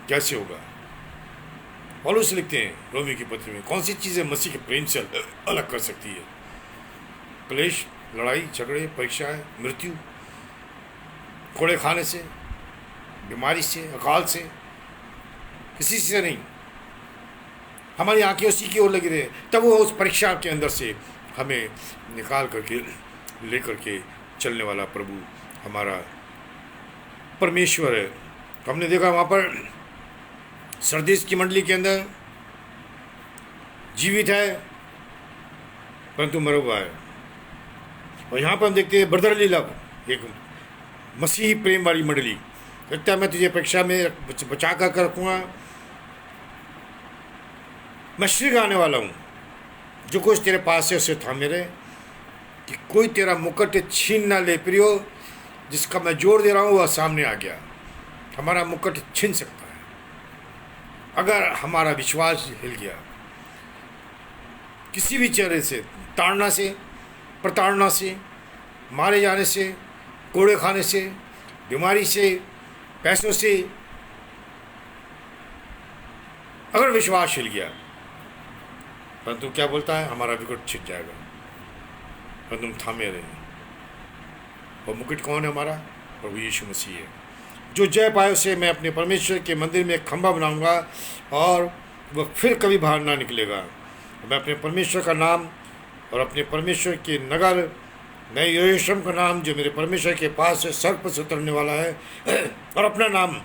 Speaker 1: कैसे होगा? पौलुस लिखते हैं रोमी की पत्री में, कौन सी चीज़ें मसीह के प्रेम से अलग कर सकती है? क्लेश, लड़ाई झगड़े, परीक्षाएं, मृत्यु, कोड़े खाने से, बीमारी से, अकाल से, किसी से नहीं। हमारी आंखें उसी की ओर लगी रहे, तब वो उस परीक्षा के अंदर से हमें निकाल करके लेकर के चलने वाला प्रभु हमारा परमेश्वर है। तो हमने देखा वहाँ पर सरदीस की मंडली के अंदर जीवित है परंतु मरा हुआ है। और यहाँ पर हम देखते हैं ब्रदरली लव, एक मसीही प्रेम वाली मंडली। लगता है मैं तुझे परीक्षा में बचा कर रखूँगा, मैं शीघ्र आने वाला हूँ, जो कुछ तेरे पास है उसे थामे रहे कि कोई तेरा मुकुट छीन ना ले। प्रियो, जिसका मैं जोर दे रहा हूँ वह सामने आ गया। हमारा मुकुट छीन सकता है अगर हमारा विश्वास हिल गया। किसी भी चेहरे से, ताड़ना से, प्रताड़ना से, मारे जाने से, कोड़े खाने से, बीमारी से, पैसों से, अगर विश्वास हिल गया, परंतु क्या बोलता है? हमारा मुकुट छिप जाएगा, परंतु तुम थामे रहे। और मुकुट कौन है? हमारा प्रभु यीशु मसीह है। जो जय पाए उसे मैं अपने परमेश्वर के मंदिर में एक खंभा बनाऊंगा और वह फिर कभी बाहर ना निकलेगा। मैं अपने परमेश्वर का नाम और अपने परमेश्वर के नगर, मैं यरूशलेम का नाम जो मेरे परमेश्वर के पास से सर पर से उतरने वाला है, और अपना नाम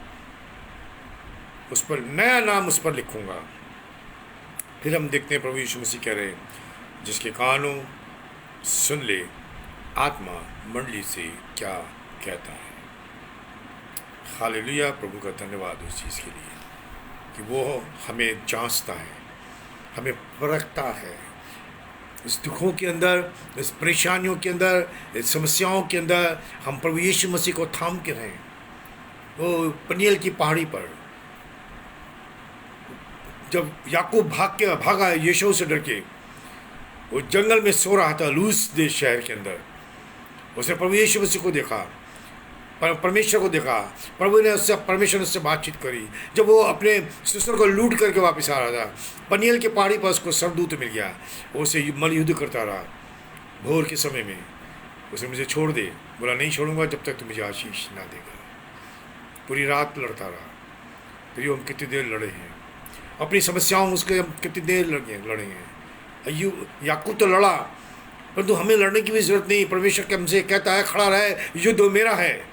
Speaker 1: उस पर, नया नाम उस पर लिखूंगा। फिर हम देखते हैं प्रभु यीशु मसीह कह रहे हैं, जिसके कानों सुन ले आत्मा मंडली से क्या कहता है। हालेलुया। प्रभु का धन्यवाद उस चीज़ के लिए कि वो हमें जांचता है, हमें परखता है। इस दुखों के अंदर, इस परेशानियों के अंदर, इस समस्याओं के अंदर हम प्रभु यीशु मसीह को थाम के रहें। वो पनियल की पहाड़ी पर जब याकूब भागा यीशु से डर के, वो जंगल में सो रहा था लूस देश शहर के अंदर, उसने प्रभु यीशु मसीह को देखा, परमेश्वर को देखा। परमेश्वर ने उससे बातचीत करी। जब वो अपने ससुर को लूट करके वापस आ रहा था, पनियल की पहाड़ी पर उसको सरदूत मिल गया। वो उसे मल युद्ध करता रहा। भोर के समय में उसे मुझे छोड़ दे, बोला नहीं छोड़ूंगा जब तक तू मुझे आशीष ना देगा। पूरी रात लड़ता रहा। फिर हम कितनी देर लड़े हैं अपनी समस्याओं उसके, हम कितनी देर लड़े हैं। याकूब तो लड़ा, परंतु हमें लड़ने की भी जरूरत नहीं। परमेश्वर के हमसे कहता है खड़ा रहे, युद्ध मेरा है,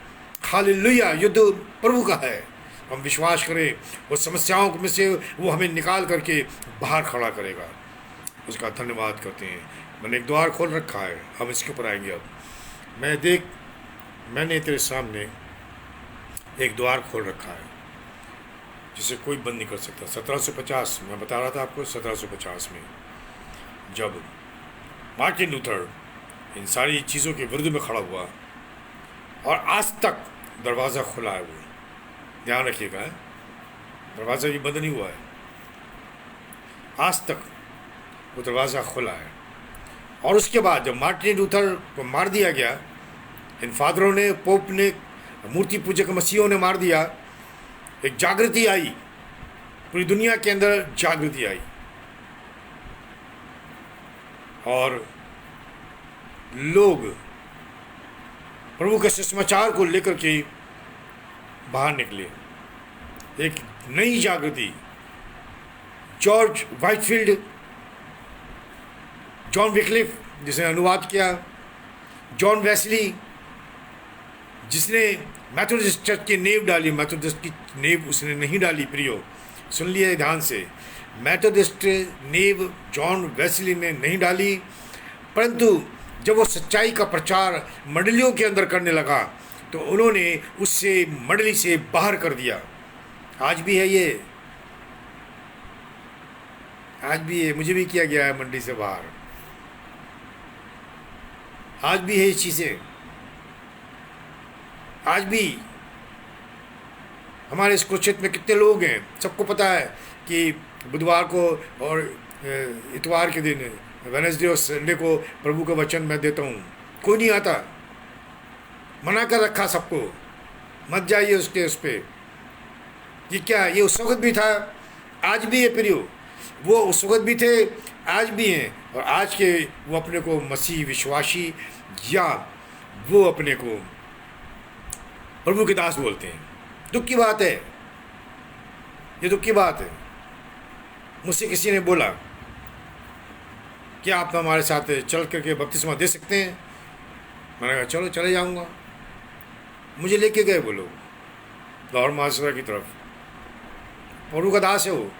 Speaker 1: हालेलुया, युद्ध प्रभु का है। हम विश्वास करें उस समस्याओं में से वो हमें निकाल करके बाहर खड़ा करेगा। उसका धन्यवाद करते हैं। मैंने एक द्वार खोल रखा है, हम इसके ऊपर आएंगे। अब मैंने तेरे सामने एक द्वार खोल रखा है जिसे कोई बंद नहीं कर सकता। 1750 मैं बता रहा था आपको, 1750 में जब मार्टिन लूथर इन सारी चीज़ों के विरुद्ध में खड़ा हुआ, और आज तक दरवाज़ा खुला है। वो ध्यान रखिएगा, दरवाज़ा ये बंद नहीं हुआ है, आज तक वो दरवाज़ा खुला है। और उसके बाद जब मार्टिन लूथर को मार दिया गया, इन फादरों ने, पोप ने, मूर्ति पूजक मसीहों ने मार दिया, एक जागृति आई, पूरी दुनिया के अंदर जागृति आई, और लोग प्रभु के सुसमाचार को लेकर के बाहर निकले। एक नई जागृति, जॉर्ज वाइटफील्ड, जॉन विक्लिफ जिसने अनुवाद किया, जॉन वेस्ली जिसने मैथोडिस्ट चर्च की नींव डाली, मैथोडिस्ट की नींव उसने नहीं डाली। प्रियो सुन लिए ध्यान से, मैथोडिस्ट नींव जॉन वेस्ली ने नहीं डाली, परंतु जब वो सच्चाई का प्रचार मंडलियों के अंदर करने लगा तो उन्होंने उससे मंडली से बाहर कर दिया। आज भी है ये, आज भी है, मुझे भी किया गया है मंडली से बाहर, आज भी है ये चीज़ें। आज भी हमारे इस कुरुक्षेत्र में कितने लोग हैं, सबको पता है कि बुधवार को और इतवार के दिन, वेडनेसडे और संडे को प्रभु का वचन मैं देता हूँ। कोई नहीं आता, मना कर रखा सबको, मत जाइए उसके उस पर। ये क्या, ये उस वक्त भी था, आज भी है प्रियो। वो उस वक्त भी थे, आज भी हैं, और आज के वो अपने को मसीह विश्वासी या वो अपने को प्रभु के दास बोलते हैं। दुख की बात है, ये दुख की बात है। मुझसे किसी ने बोला क्या आप हमारे साथ चल करके बपतिस्मा दे सकते हैं? मैंने कहा चलो चले जाऊंगा। मुझे लेके गए वो लोग लाहौर महासभा की तरफ, प्रभु का दास है वो,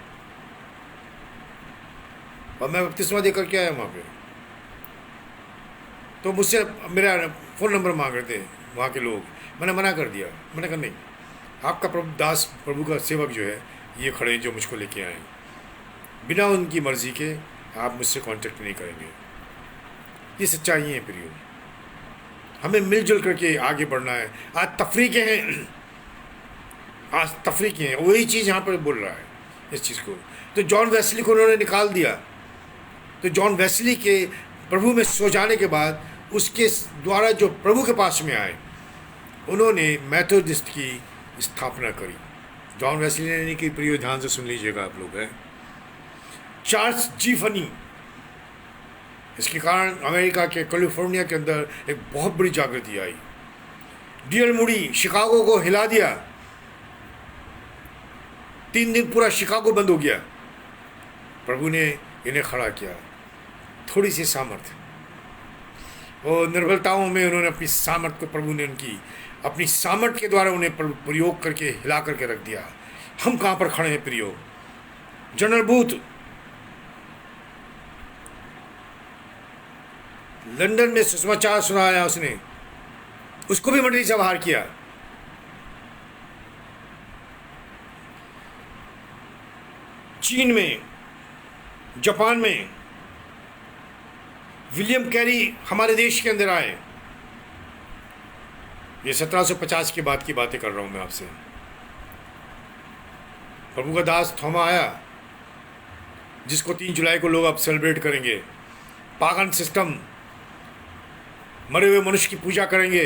Speaker 1: और मैं बपतिस्मा दे करके आया वहाँ पे। तो मुझसे मेरा फ़ोन नंबर मांग रहे थे वहाँ के लोग, मैंने मना कर दिया। मैंने कहा नहीं, आपका प्रभु दास, प्रभु का सेवक जो है ये खड़े हैं जो मुझको लेके आए, बिना उनकी मर्ज़ी के आप मुझसे कांटेक्ट नहीं करेंगे। ये सच्चाई है प्रियो, हमें मिलजुल करके आगे बढ़ना है। आज तफरीकें हैं, आज तफरीकें हैं, वही चीज़ यहाँ पर बोल रहा है इस चीज़ को। तो जॉन वेस्ली को उन्होंने निकाल दिया। तो जॉन वेस्ली के प्रभु में सो जाने के बाद उसके द्वारा जो प्रभु के पास में आए, उन्होंने मैथोडिस्ट की स्थापना करी। जॉन वेस्ली ने नहीं की, प्रियो ध्यान से सुन लीजिएगा आप लोग, है चार्ल्स जी फनी। इसके कारण अमेरिका के कैलिफोर्निया के अंदर एक बहुत बड़ी जागृति आई। डीएल मूडी शिकागो को हिला दिया, 3 दिन पूरा शिकागो बंद हो गया। प्रभु ने इन्हें खड़ा किया, थोड़ी सी सामर्थ्य और निर्बलताओं में उन्होंने अपनी सामर्थ्य को, प्रभु ने उनकी अपनी सामर्थ्य के द्वारा उन्हें प्रयोग करके हिला करके रख दिया। हम कहाँ पर खड़े हैं प्रियो? जनरल बूथ लंदन में सुसमाचार सुनाया उसने, उसको भी मंडली से बाहर किया। चीन में, जापान में विलियम कैरी हमारे देश के अंदर आए। ये 1750 के बाद की बातें कर रहा हूं मैं आपसे। प्रभु का दास थोमा आया, जिसको 3 जुलाई को लोग अब सेलिब्रेट करेंगे। पागन सिस्टम, मरे हुए मनुष्य की पूजा करेंगे,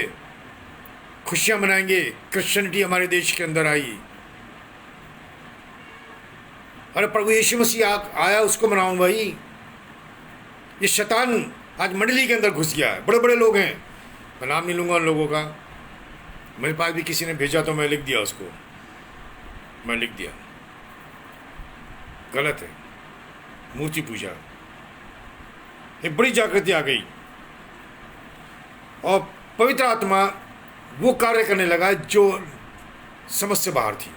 Speaker 1: खुशियां मनाएंगे। क्रिश्चियनिटी हमारे देश के अंदर आई। अरे प्रभु यीशु मसीह आया, उसको मनाऊं भाई। ये शैतान आज मंडली के अंदर घुस गया है। बड़े बड़े लोग हैं, मैं नाम नहीं लूँगा उन लोगों का। मेरे पास भी किसी ने भेजा तो मैं लिख दिया उसको, मैं लिख दिया। गलत है। मूर्ति पूजा, एक बड़ी जागृति आ गई और पवित्र आत्मा वो कार्य करने लगा जो समझ से बाहर थी।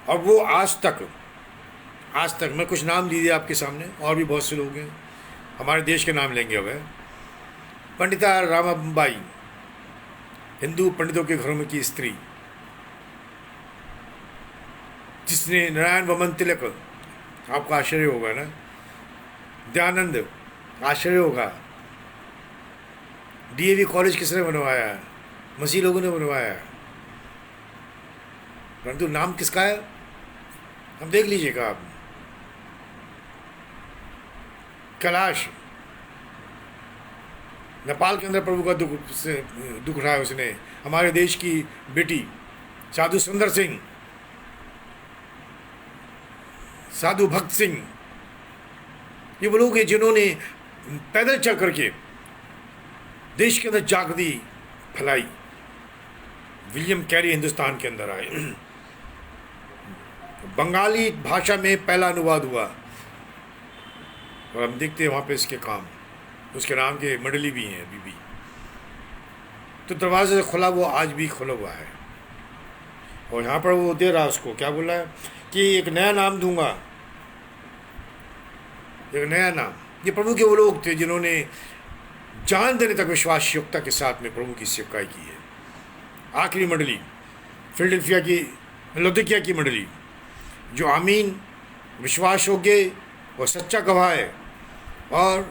Speaker 1: और वो आज तक मैं कुछ नाम दीजिए आपके सामने, और भी बहुत से लोग हैं, हमारे देश के नाम लेंगे। अब पंडिता रामाबाई, हिंदू पंडितों के घरों में की स्त्री, जिसने नारायण वमन तिलक, आपको आश्चर्य होगा ना, दयानंद, आश्चर्य होगा, डीएवी कॉलेज किसने बनवाया? मसीह लोगों ने बनवाया, परंतु नाम किसका है हम देख लीजिएगा आप। कैलाश, नेपाल के अंदर प्रभु का दुख उठाया उसने। हमारे देश की बेटी साधु सुंदर सिंह, साधु भक्त सिंह, ये वो लोग हैं जिन्होंने पैदल चल करके देश के अंदर जागृति फैलाई। विलियम कैरी हिंदुस्तान के अंदर आए, बंगाली भाषा में पहला अनुवाद हुआ, और हम देखते हैं वहाँ पे इसके काम, उसके नाम के मंडली भी हैं अभी भी। तो दरवाज़ा से खुला, वो आज भी खुला हुआ है। और यहाँ पर वो दे रहा उसको, क्या बोला है कि एक नया नाम दूंगा, एक नया नाम। ये प्रभु के वो लोग थे जिन्होंने जान देने तक विश्वास योग्यता के साथ में प्रभु की सेवकाई की है। आखिरी मंडली फिलाडेल्फिया की, लौदीकिया की मंडली, जो आमीन, विश्वास योग्य और सच्चा गवाह है और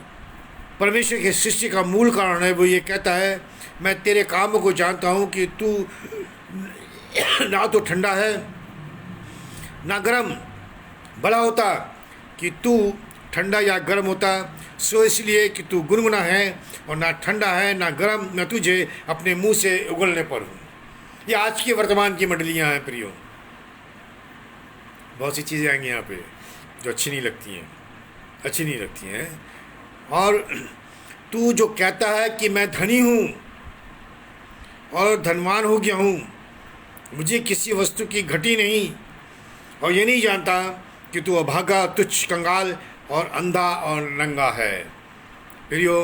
Speaker 1: परमेश्वर के सृष्टि का मूल कारण है। वो ये कहता है, मैं तेरे कामों को जानता हूँ कि तू ना तो ठंडा है ना गर्म, भला होता कि तू ठंडा या गर्म होता, सो इसलिए कि तू गुनगुना है और ना ठंडा है ना गर्म, मैं तुझे अपने मुंह से उगलने पर हूँ। ये आज की वर्तमान की मंडलियाँ हैं प्रियो। बहुत सी चीज़ें आएंगी यहाँ पे जो अच्छी नहीं लगती हैं। और तू जो कहता है कि मैं धनी हूँ और धनवान हो गया हूँ, मुझे किसी वस्तु की घटी नहीं, और ये नहीं जानता कि तू अभागा, तुच्छ, कंगाल और अंधा और नंगा है। प्रियो,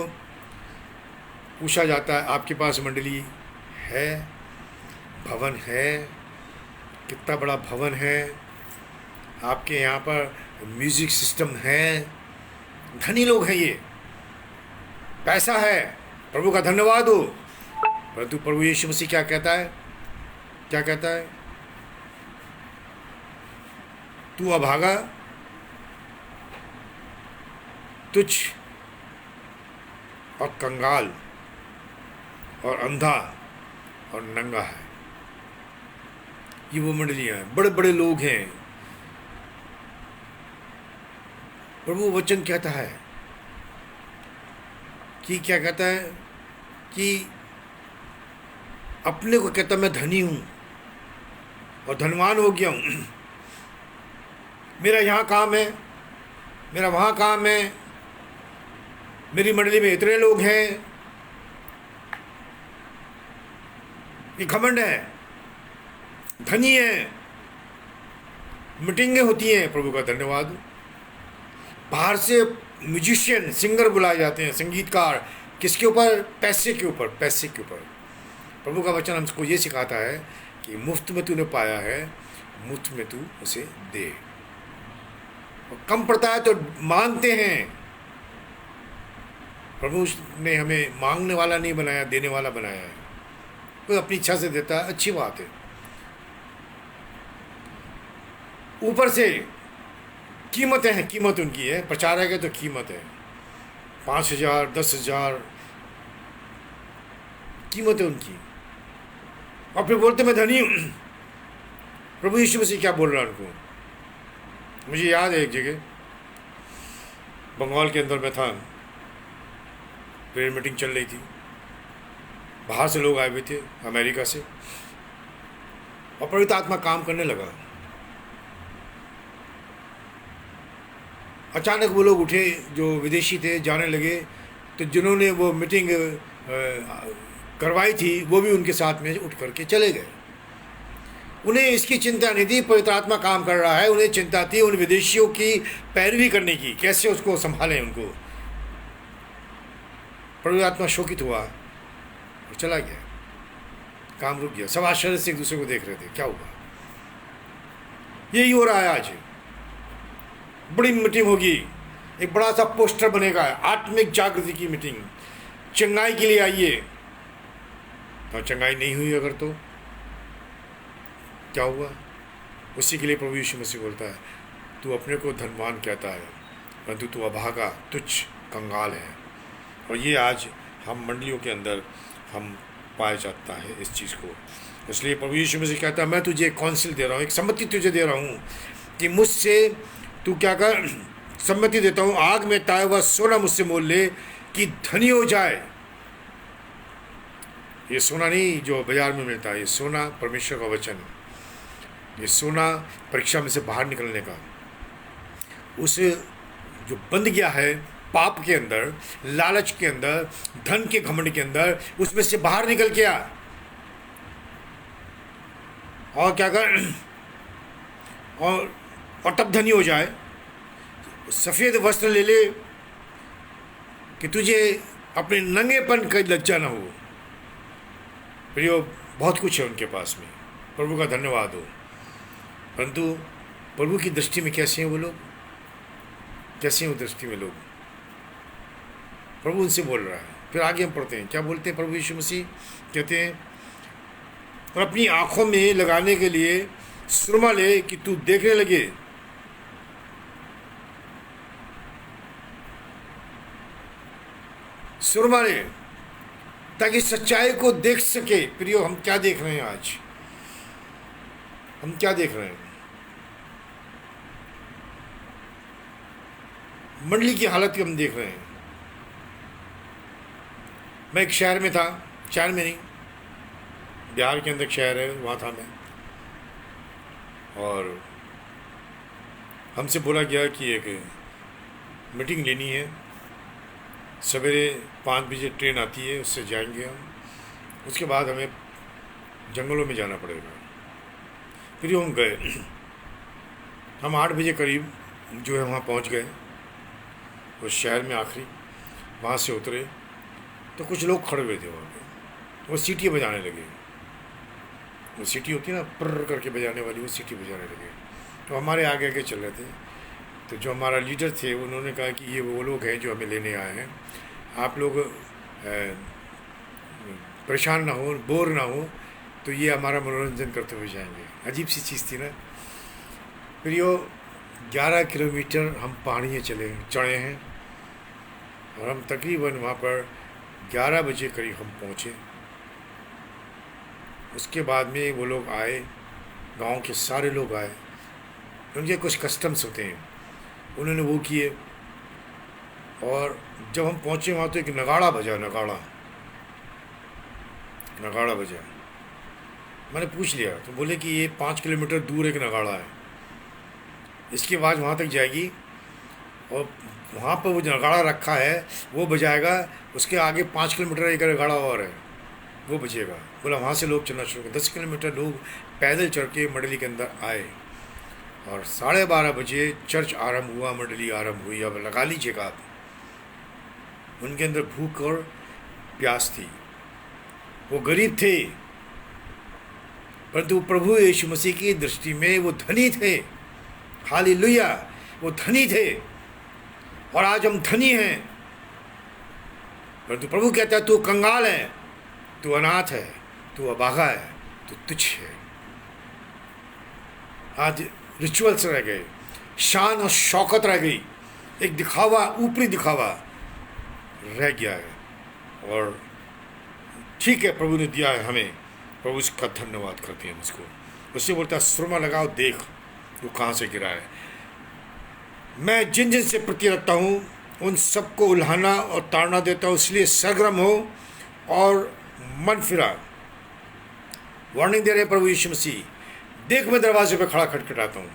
Speaker 1: पूछा जाता है आपके पास मंडली है, भवन है, कितना बड़ा भवन है, आपके यहाँ पर म्यूज़िक सिस्टम है, धनी लोग हैं, ये पैसा है, प्रभु का धन्यवाद हो। परंतु प्रभु यीशु मसीह क्या कहता है? तू अभागा, तुच्छ और कंगाल और अंधा और नंगा है। ये वो मंडलियाँ हैं, बड़े बड़े लोग हैं। प्रभु वचन कहता है कि क्या कहता है कि अपने को कहता मैं धनी हूँ और धनवान हो गया हूँ, मेरा यहाँ काम है, मेरा वहाँ काम है, मेरी मंडली में इतने लोग हैं। ये घमंड है, धनी है, मीटिंगें होती हैं, प्रभु का धन्यवाद। बाहर से म्यूजिशियन, सिंगर बुलाए जाते हैं, संगीतकार, किसके ऊपर? पैसे के ऊपर। प्रभु का वचन हमको ये सिखाता है कि मुफ्त में तूने पाया है, मुफ्त में तू उसे दे। और कम पड़ता है तो मांगते हैं। प्रभु ने हमें मांगने वाला नहीं बनाया, देने वाला बनाया है। कोई अपनी इच्छा से देता है, अच्छी बात है। ऊपर से कीमतें हैं, कीमत उनकी है, प्रचारक है तो कीमत है, 5,000, 10,000 कीमत है उनकी। और फिर बोलते मैं धनी हूँ। प्रभु यीशु मसीह क्या बोल रहा है उनको? मुझे याद है एक जगह बंगाल के अंदर मैं था, प्रेयर मीटिंग चल रही थी, बाहर से लोग आए हुए थे, अमेरिका से, और पवित्र आत्मा काम करने लगा। अचानक वो लोग उठे जो विदेशी थे, जाने लगे। तो जिन्होंने वो मीटिंग करवाई थी वो भी उनके साथ में उठ करके चले गए। उन्हें इसकी चिंता नहीं थी, पवित्र आत्मा काम कर रहा है, उन्हें चिंता थी उन विदेशियों की पैरवी करने की, कैसे उसको संभालें उनको। पवित्र आत्मा शोकित हुआ और चला गया, काम रुक गया। सब आश्चर्य से एक दूसरे को देख रहे थे, क्या हुआ। यही हो रहा है आज। बड़ी मीटिंग होगी, एक बड़ा सा पोस्टर बनेगा, आत्मिक जागृति की मीटिंग, चंगाई के लिए आइए। तो चंगाई नहीं हुई अगर, तो क्या हुआ। उसी के लिए प्रभु यीशु मसीह बोलता है, तू अपने को धनवान कहता है परंतु तू अभागा, तुच्छ, कंगाल है। और ये आज हम मंडलियों के अंदर हम पाया जाता है इस चीज़ को। इसलिए प्रभु यीशु मसीह कहता है, मैं तुझे कौंसिल दे रहा हूँ, एक सम्मति तुझे दे रहा हूँ कि मुझसे तू क्या कर, सम्मति देता हूँ, आग में ताया हुआ सोना मुझसे मोल ले कि धनी हो जाए। ये सोना नहीं जो बाजार में मिलता है, ये सोना परमेश्वर का वचन, ये सोना परीक्षा में से बाहर निकलने का, उस जो बंध गया है पाप के अंदर, लालच के अंदर, धन के घमंड के अंदर, उसमें से बाहर निकल के आ और क्या कर, और तब धनी हो जाए। सफ़ेद वस्त्र ले ले कि तुझे अपने नंगेपन का लज्जा ना हो। प्रियो, बहुत कुछ है उनके पास में, प्रभु का धन्यवाद हो, परंतु प्रभु की दृष्टि में कैसे हैं वो लोग, कैसे हैं वो दृष्टि में लोग। प्रभु उनसे बोल रहा है। फिर आगे हम पढ़ते हैं, क्या बोलते हैं प्रभु यीशु मसीह, कहते हैं, और अपनी आँखों में लगाने के लिए सुरमा ले कि तू देखने लगे। सुरमा ले ताकि सच्चाई को देख सके। प्रियो, हम क्या देख रहे हैं आज, हम क्या देख रहे हैं। मंडली की हालत हम देख रहे हैं। मैं एक शहर में था, शहर में नहीं, बिहार के अंदर एक शहर है, वहाँ था मैं, और हमसे बोला गया कि एक मीटिंग लेनी है, सवेरे 5 बजे ट्रेन आती है, उससे जाएंगे हम, उसके बाद हमें जंगलों में जाना पड़ेगा। फिर हम गए, हम 8 बजे करीब जो है वहाँ पहुँच गए उस शहर में। आखिरी वहाँ से उतरे तो कुछ लोग खड़े हुए थे वहाँ पे, वो सीटी बजाने लगे। वो सीटी होती है ना, पर्र करके बजाने वाली, वो सीटी बजाने लगे। तो हमारे आगे आगे चल रहे थे। तो जो हमारा लीडर थे उन्होंने कहा कि ये वो लोग हैं जो हमें लेने आए हैं, आप लोग परेशान ना हो, बोर ना हो, तो ये हमारा मनोरंजन करते हुए जाएंगे। अजीब सी चीज़ थी ना। फिर यो 11 किलोमीटर हम पहाड़ियाँ चढ़े हैं और हम तकरीबन वहाँ पर 11 बजे करीब हम पहुँचे। उसके बाद में वो लोग आए, गांव के सारे लोग आए, उनके कुछ कस्टम्स होते हैं, उन्होंने वो किए। और जब हम पहुँचे वहाँ तो एक नगाड़ा बजा, नगाड़ा बजा। मैंने पूछ लिया तो बोले कि ये 5 किलोमीटर दूर एक नगाड़ा है, इसकी आवाज़ वहाँ तक जाएगी और वहाँ पर वो नगाड़ा रखा है वो बजाएगा, उसके आगे 5 किलोमीटर एक नगाड़ा और है वो बजेगा। बोला वहाँ से लोग चलना शुरू कर। 10 किलोमीटर लोग पैदल चढ़ के मंडली के अंदर आए और 12:30 बजे चर्च आरंभ हुआ, मंडली आरंभ हुई। अब लगा लीजिएगा आप, उनके अंदर भूख और प्यास थी, वो गरीब थे, परंतु प्रभु यीशु मसीह की दृष्टि में वो धनी थे। हालेलुया, वो धनी थे और आज हम धनी हैं। परंतु प्रभु कहता है तू कंगाल है, तू अनाथ है, तू अभागा है, तू तुच्छ है। आज रिचुअल्स रह गए, शान और शौकत रह गई, एक दिखावा, ऊपरी दिखावा रह गया है। और ठीक है, प्रभु ने दिया है हमें, प्रभु इसका धन्यवाद करते हैं उसको। उससे बोलता है सुरमा लगाओ, देख वो कहाँ से गिरा है। मैं जिन जिन से प्रति रखता हूँ उन सबको उल्हाना और ताड़ना देता हूँ, इसलिए सरगर्म हो और मन फिरा। वार्निंग दे रहे प्रभु यीशु मसीह। देख मैं दरवाजे पे खड़ा खटखटाता हूँ।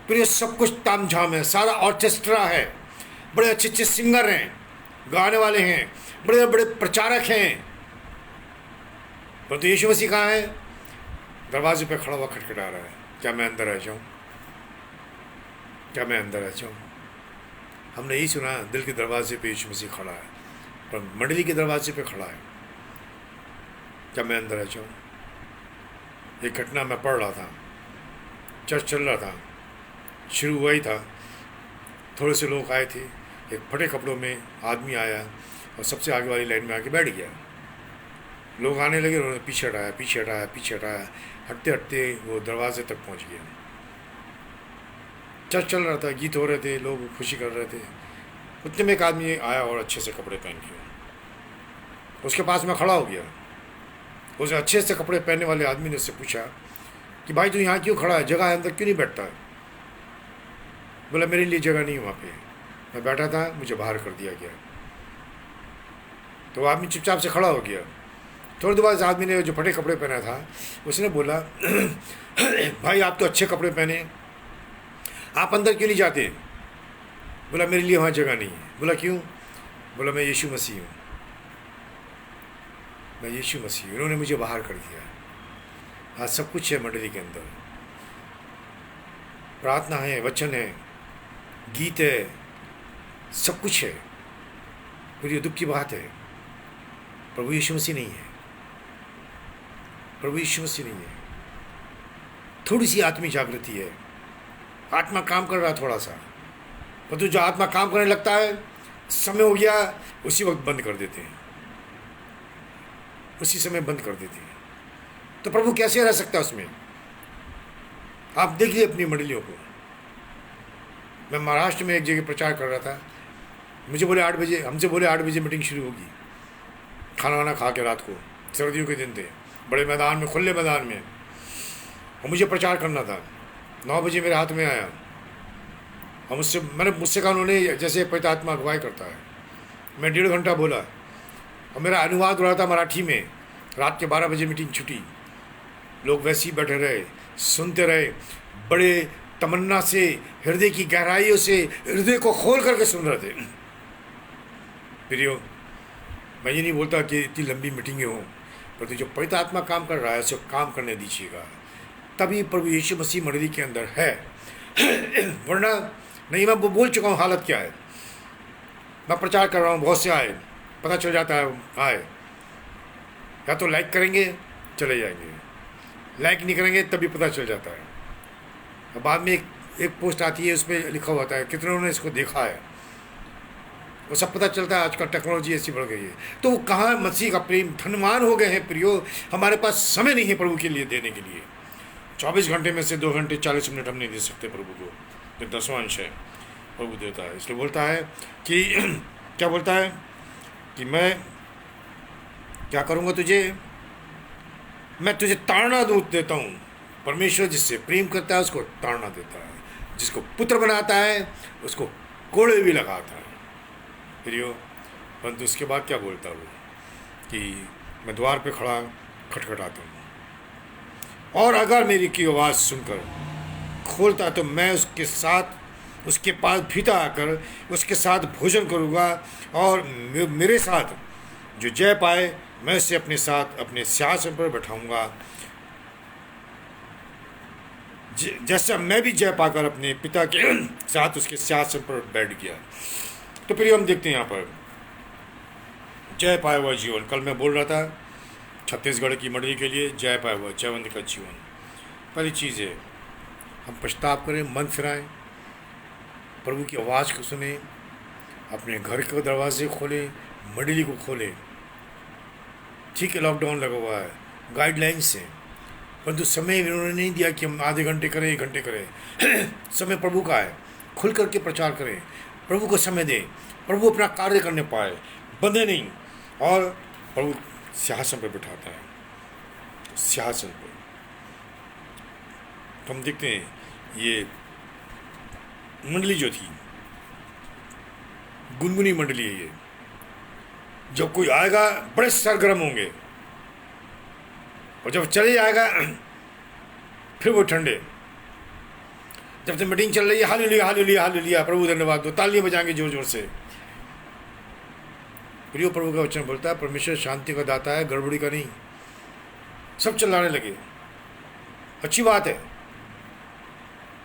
Speaker 1: फिर ये सब कुछ तामझाम है, सारा ऑर्केस्ट्रा है, बड़े अच्छे अच्छे सिंगर हैं, गाने वाले हैं, बड़े बड़े प्रचारक हैं, परंतु यीशु मसीह कहाँ है? दरवाजे पे खड़ा हुआ खटखटा रहा है, क्या मैं अंदर आ जाऊँ, क्या मैं अंदर आ जाऊँ। हमने यही सुना, दिल के दरवाजे पे यीशु मसीह खड़ा है, पर मंडली के दरवाजे पे खड़ा है, क्या मैं अंदर आ जाऊँ। एक घटना मैं पढ़ रहा था, चर्च चल रहा था, शुरू हुआ ही था, थोड़े से लोग आए थे, एक फटे कपड़ों में आदमी आया और सबसे आगे वाली लाइन में आके बैठ गया। लोग आने लगे, उन्होंने पीछे हटाया, पीछे हटाया, पीछे हटाया, हटते हटते वो दरवाजे तक पहुंच गया। चर्च चल रहा था, गीत हो रहे थे, लोग खुशी कर रहे थे। उतने में एक आदमी आया और अच्छे से कपड़े पहन के उसके पास में खड़ा हो गया। उस अच्छे से कपड़े पहनने वाले आदमी ने उससे पूछा कि भाई तू यहाँ क्यों खड़ा है, जगह अंदर क्यों नहीं बैठता है। बोला मेरे लिए जगह नहीं वहाँ पे, मैं बैठा था, मुझे बाहर कर दिया गया। तो वो आदमी चुपचाप से खड़ा हो गया। थोड़ी देर बाद इस आदमी ने जो फटे कपड़े पहना था उसने बोला भाई आप तो अच्छे कपड़े पहने, आप अंदर क्यों नहीं जाते। बोला मेरे लिए वहाँ जगह नहीं है। बोला क्यों। बोला मैं यीशु मसीह हूँ, मैं यीशु मसीह, उन्होंने मुझे बाहर कर दिया। आज सब कुछ है मंडली के अंदर, प्रार्थना है, वचन है, गीत है, सब कुछ है। फिर ये दुख की बात है, प्रभु यीशु मसीह नहीं है, प्रभु यीशु मसीह नहीं है। थोड़ी सी आत्मिक जागृति है, आत्मा काम कर रहा थोड़ा सा, परंतु जो आत्मा काम करने लगता है, समय हो गया, उसी वक्त बंद कर देते हैं, उसी समय बंद कर देते हैं। तो प्रभु कैसे रह सकता है उसमें। आप देखिए अपनी मंडलियों को। मैं महाराष्ट्र में एक जगह प्रचार कर रहा था, मुझे बोले 8 बजे, हमसे बोले 8 बजे मीटिंग शुरू होगी, खाना वाना खा के रात को, सर्दियों के दिन थे, बड़े मैदान में, खुले मैदान में, और मुझे प्रचार करना था। 9 बजे मेरे हाथ में आया और मुझसे कहा उन्होंने, जैसे पवित्र आत्मा अगुवाई करता है। मैं 1.5 घंटा बोला और मेरा अनुवाद हो रहा था मराठी में। रात के 12 बजे मीटिंग छुटी, लोग वैसे ही बैठे रहे, सुनते रहे, बड़े तमन्ना से, हृदय की गहराइयों से, हृदय को खोल करके सुन रहे थे। प्रियो, मैं ये नहीं बोलता कि इतनी लंबी मीटिंगें हों, परंतु जो पवित्र आत्मा काम कर रहा है उसे काम करने दीजिएगा, तभी प्रभु यीशु मसीह मंडली के अंदर है। वरना नहीं, मैं बोल चुका हूँ हालत क्या है। मैं प्रचार कर रहा हूँ, बहुत से आए, पता चल जाता है आए, या तो लाइक करेंगे चले जाएंगे, लाइक नहीं करेंगे तभी पता चल जाता है। और बाद में एक पोस्ट आती है, उस पर लिखा हुआ है कितनों ने इसको देखा है, वो सब पता चलता है। आजकल टेक्नोलॉजी ऐसी बढ़ गई है, तो वो कहाँ मसीह का प्रेम, धनवान हो गए हैं प्रियो। हमारे पास समय नहीं है प्रभु के लिए देने के लिए। 24 घंटे में से 2 घंटे 40 मिनट हम नहीं दे सकते प्रभु को, जो 10वां अंश है प्रभु देता है। इसलिए बोलता है कि क्या बोलता है कि मैं क्या करूँगा तुझे, मैं तुझे ताड़ना देता हूँ। परमेश्वर जिससे प्रेम करता है उसको ताड़ना देता है, जिसको पुत्र बनाता है उसको कोड़े भी लगाता है। प्रियो, परंतु उसके बाद क्या बोलता हूँ कि मैं द्वार पे खड़ा खटखटाता हूँ, और अगर मेरी की आवाज़ सुनकर खोलता तो मैं उसके साथ, उसके पास भीतर आकर उसके साथ भोजन करूँगा, और मेरे साथ जो जय पाए मैं उसे अपने साथ अपने सिंहासन पर बैठाऊँगा, जैसा मैं भी जय पाकर अपने पिता के साथ उसके सिंहासन पर बैठ गया। तो फिर हम देखते हैं यहाँ पर जय पाया हुआ जीवन। कल मैं बोल रहा था छत्तीसगढ़ की मंडली के लिए जय पाया हुआ जयवंत का जीवन। पहली चीज़ है हम पछताव करें, मन फिराएं, प्रभु की आवाज़ को सुने, अपने घर के दरवाजे खोलें, मंडली को खोलें। ठीक है, लॉकडाउन लगा हुआ है, गाइडलाइंस हैं, परंतु समय इन्होंने नहीं दिया कि हम आधे घंटे करें, 1 घंटे करें। समय प्रभु का है, खुल करके प्रचार करें, प्रभु को समय दें, प्रभु अपना कार्य करने पाए, बंधे नहीं। और प्रभु सिंहासन पर बिठाता है, सिंहासन पर। तो हम देखते हैं ये मंडली जो थी, गुनगुनी मंडली है ये। जब कोई आएगा बड़े सरगर्म होंगे, और जब चले जाएगा फिर वो ठंडे। जब तक मीटिंग चल रही है, हालेलुया हालेलुया हालेलुया, प्रभु धन्यवाद दो, तालियां बजाएंगे जोर जोर से। प्रियो, प्रभु का वचन बोलता है परमेश्वर शांति का दाता है, गड़बड़ी का नहीं। सब चिल्लाने लगे, अच्छी बात है,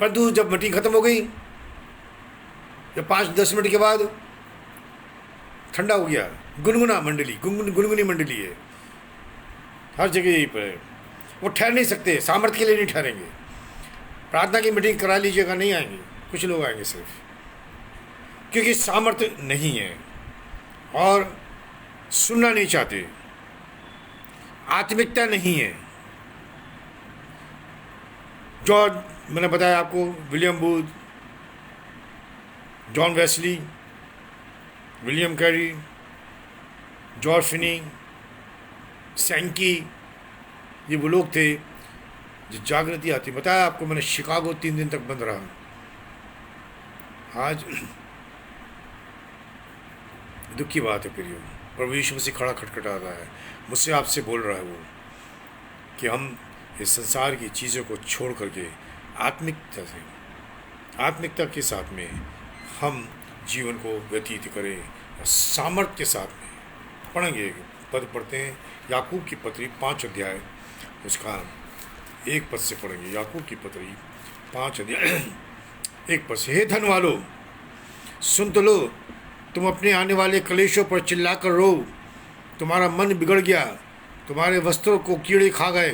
Speaker 1: परंतु जब मीटिंग ख़त्म हो गई, जब 5-10 मिनट के बाद ठंडा हो गया, गुनगुना मंडली, गुनगुनी मंडली है हर जगह यहीं पर है, वो ठहर नहीं सकते, सामर्थ्य के लिए नहीं ठहरेंगे। प्रार्थना की मीटिंग करा लीजिएगा, नहीं आएंगे, कुछ लोग आएंगे सिर्फ, क्योंकि सामर्थ्य नहीं है और सुनना नहीं चाहते, आत्मिकता नहीं है। जो मैंने बताया आपको, William Booth, John Wesley, William Carey, George Finney, Sankey, ये वो लोग थे जो जागृति आती। बताया आपको मैंने, शिकागो 3 दिन तक बंद रहा। आज दुख की बात है प्रियो, प्रभु यीशु मसीह खड़ा खटखटा रहा है, मुझसे आपसे बोल रहा है वो कि हम इस संसार की चीज़ों को छोड़ करके आत्मिकता के साथ में हम जीवन को व्यतीत करें और सामर्थ्य के साथ में पढ़ेंगे। पद पढ़ते हैं, याकूब की पत्री 5 अध्याय, उसका 1 पद से पढ़ेंगे। याकूब की पत्री 5 अध्याय 1 पद से, हे धन वालो सुन तो लो, तुम अपने आने वाले कलेशों पर चिल्लाकर रो, तुम्हारा मन बिगड़ गया, तुम्हारे वस्त्रों को कीड़े खा गए,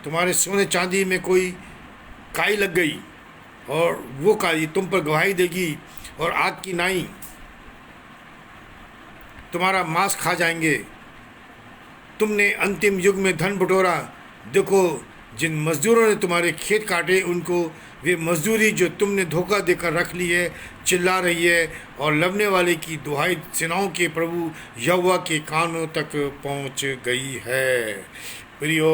Speaker 1: तुम्हारे सोने चांदी में कोई काई लग गई, और वो काई तुम पर गवाही देगी, और आग की नाई तुम्हारा मांस खा जाएंगे। तुमने अंतिम युग में धन बटोरा, देखो जिन मजदूरों ने तुम्हारे खेत काटे, उनको वे मजदूरी जो तुमने धोखा देकर रख ली है चिल्ला रही है, और लवने वाले की दुहाई सेनाओं के प्रभु यहोवा के कानों तक पहुंच गई है। प्रियो,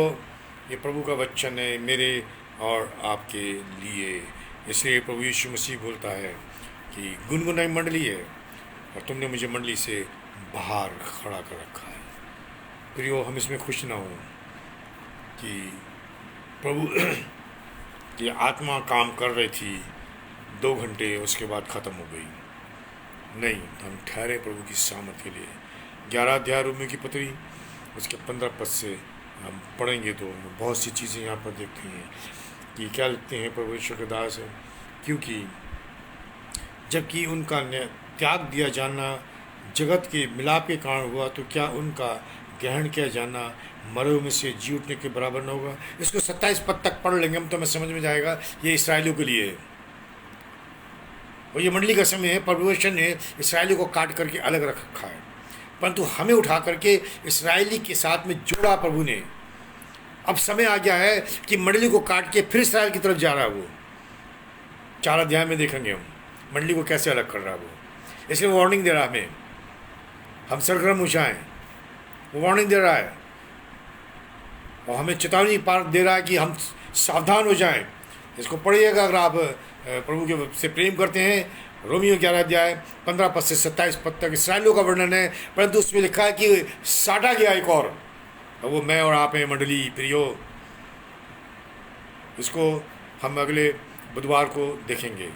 Speaker 1: ये प्रभु का वचन है मेरे और आपके लिए। इसलिए प्रभु यीशु मसीह बोलता है कि गुनगुनाई मंडली है और तुमने मुझे मंडली से बाहर खड़ा कर रखा है। प्रियो, हम इसमें खुश ना हो कि प्रभु की आत्मा काम कर रही थी 2 घंटे, उसके बाद ख़त्म हो गई। नहीं, हम ठहरे प्रभु की सामर्थ के लिए। 11 अध्याय रोमियो की पत्री, उसके 15 पद से हम पढ़ेंगे तो बहुत सी चीज़ें यहाँ पर देखते हैं कि क्या लिखते हैं प्रभु ईश्वर के दास। क्योंकि जबकि उनका त्याग दिया जाना जगत के मिलाप के कारण हुआ, तो क्या उनका ग्रहण किया जाना मरे में से जी उठने के बराबर न होगा। इसको 27 पद तक पढ़ लेंगे हम तो हमें समझ में जाएगा। ये इसराइलियों के लिए है और ये मंडली का समय है। परमेश्वर ने इसराइलियों को काट करके अलग रख रखा है, परंतु हमें उठा करके इसराइली के साथ में जोड़ा प्रभु ने। अब समय आ गया है कि मंडली को काट के फिर इसराइल की तरफ जा रहा है वो। 4 अध्याय में देखेंगे हम मंडली को कैसे अलग कर रहा है वो। इसलिए वार्निंग दे रहा है हमें, हम सरगर्म हो जाएं, वो वार्निंग दे रहा है और हमें चेतावनी पार दे रहा है कि हम सावधान हो जाएं। इसको पढ़िएगा अगर आप प्रभु के से प्रेम करते हैं। रोमियो 11 अध्याय 15 पद से 27 पद तक इसराइलियों का वर्णन है, परंतु उसमें लिखा है कि साटा गया एक और वो मैं और आप हैं मंडली प्रियो। इसको हम अगले बुधवार को देखेंगे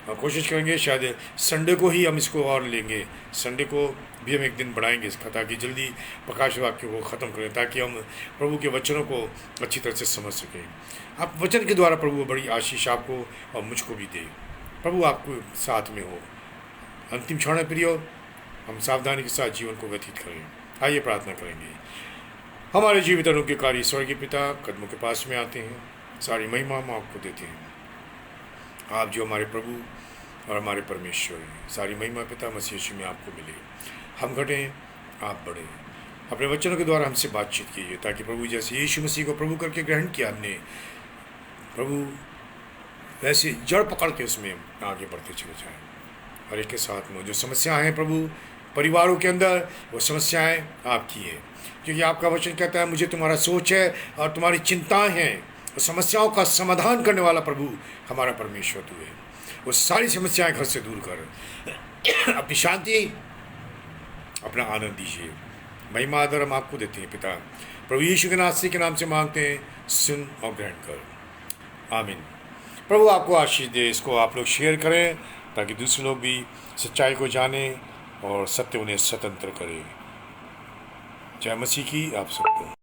Speaker 1: और कोशिश करेंगे, शायद संडे को ही हम इसको और लेंगे। संडे को भी हम एक दिन बढ़ाएंगे इसका, ताकि जल्दी प्रकाश वाक्य को ख़त्म करें, ताकि हम प्रभु के वचनों को अच्छी तरह से समझ सकें। आप वचन के द्वारा प्रभु बड़ी आशीष आपको और मुझको भी दे। प्रभु आपको साथ में हो। अंतिम क्षण है प्रियो, हम सावधानी के साथ जीवन को व्यतीत करें। आइए प्रार्थना करेंगे। हमारे जीवित अनुग्रहकारी स्वर्गीय पिता, कदमों के पास में आते हैं, सारी महिमा हम आपको देते हैं। आप जो हमारे प्रभु और हमारे परमेश्वर हैं, सारी महिमा पिता मसीह यीशु में आपको मिले। हम घटें, आप बढ़ें। अपने वचनों के द्वारा हमसे बातचीत कीजिए, ताकि प्रभु जैसे यीशु मसीह को प्रभु करके ग्रहण किया हमने, प्रभु वैसे जड़ पकड़ के उसमें आगे बढ़ते चले जाएं। और इसके साथ में जो समस्याएं हैं प्रभु परिवारों के अंदर, वो समस्याएं आपकी हैं, क्योंकि आपका वचन कहता है मुझे तुम्हारा सोच है और तुम्हारी चिंताएं हैं। और समस्याओं का समाधान करने वाला प्रभु हमारा परमेश्वर तू है। वो सारी समस्याएं घर से दूर कर अपनी शांति, अपना आनंद दीजिए। महिमा आदर हम आपको देते हैं पिता, प्रभु यीशु के नासरी के नाम से मांगते हैं, सुन और ग्रहण कर। आमीन। प्रभु आपको आशीष दे। इसको आप लोग शेयर करें ताकि दूसरे लोग भी सच्चाई को जानें और सत्य उन्हें स्वतंत्र करे। जय मसीह की आप सबको।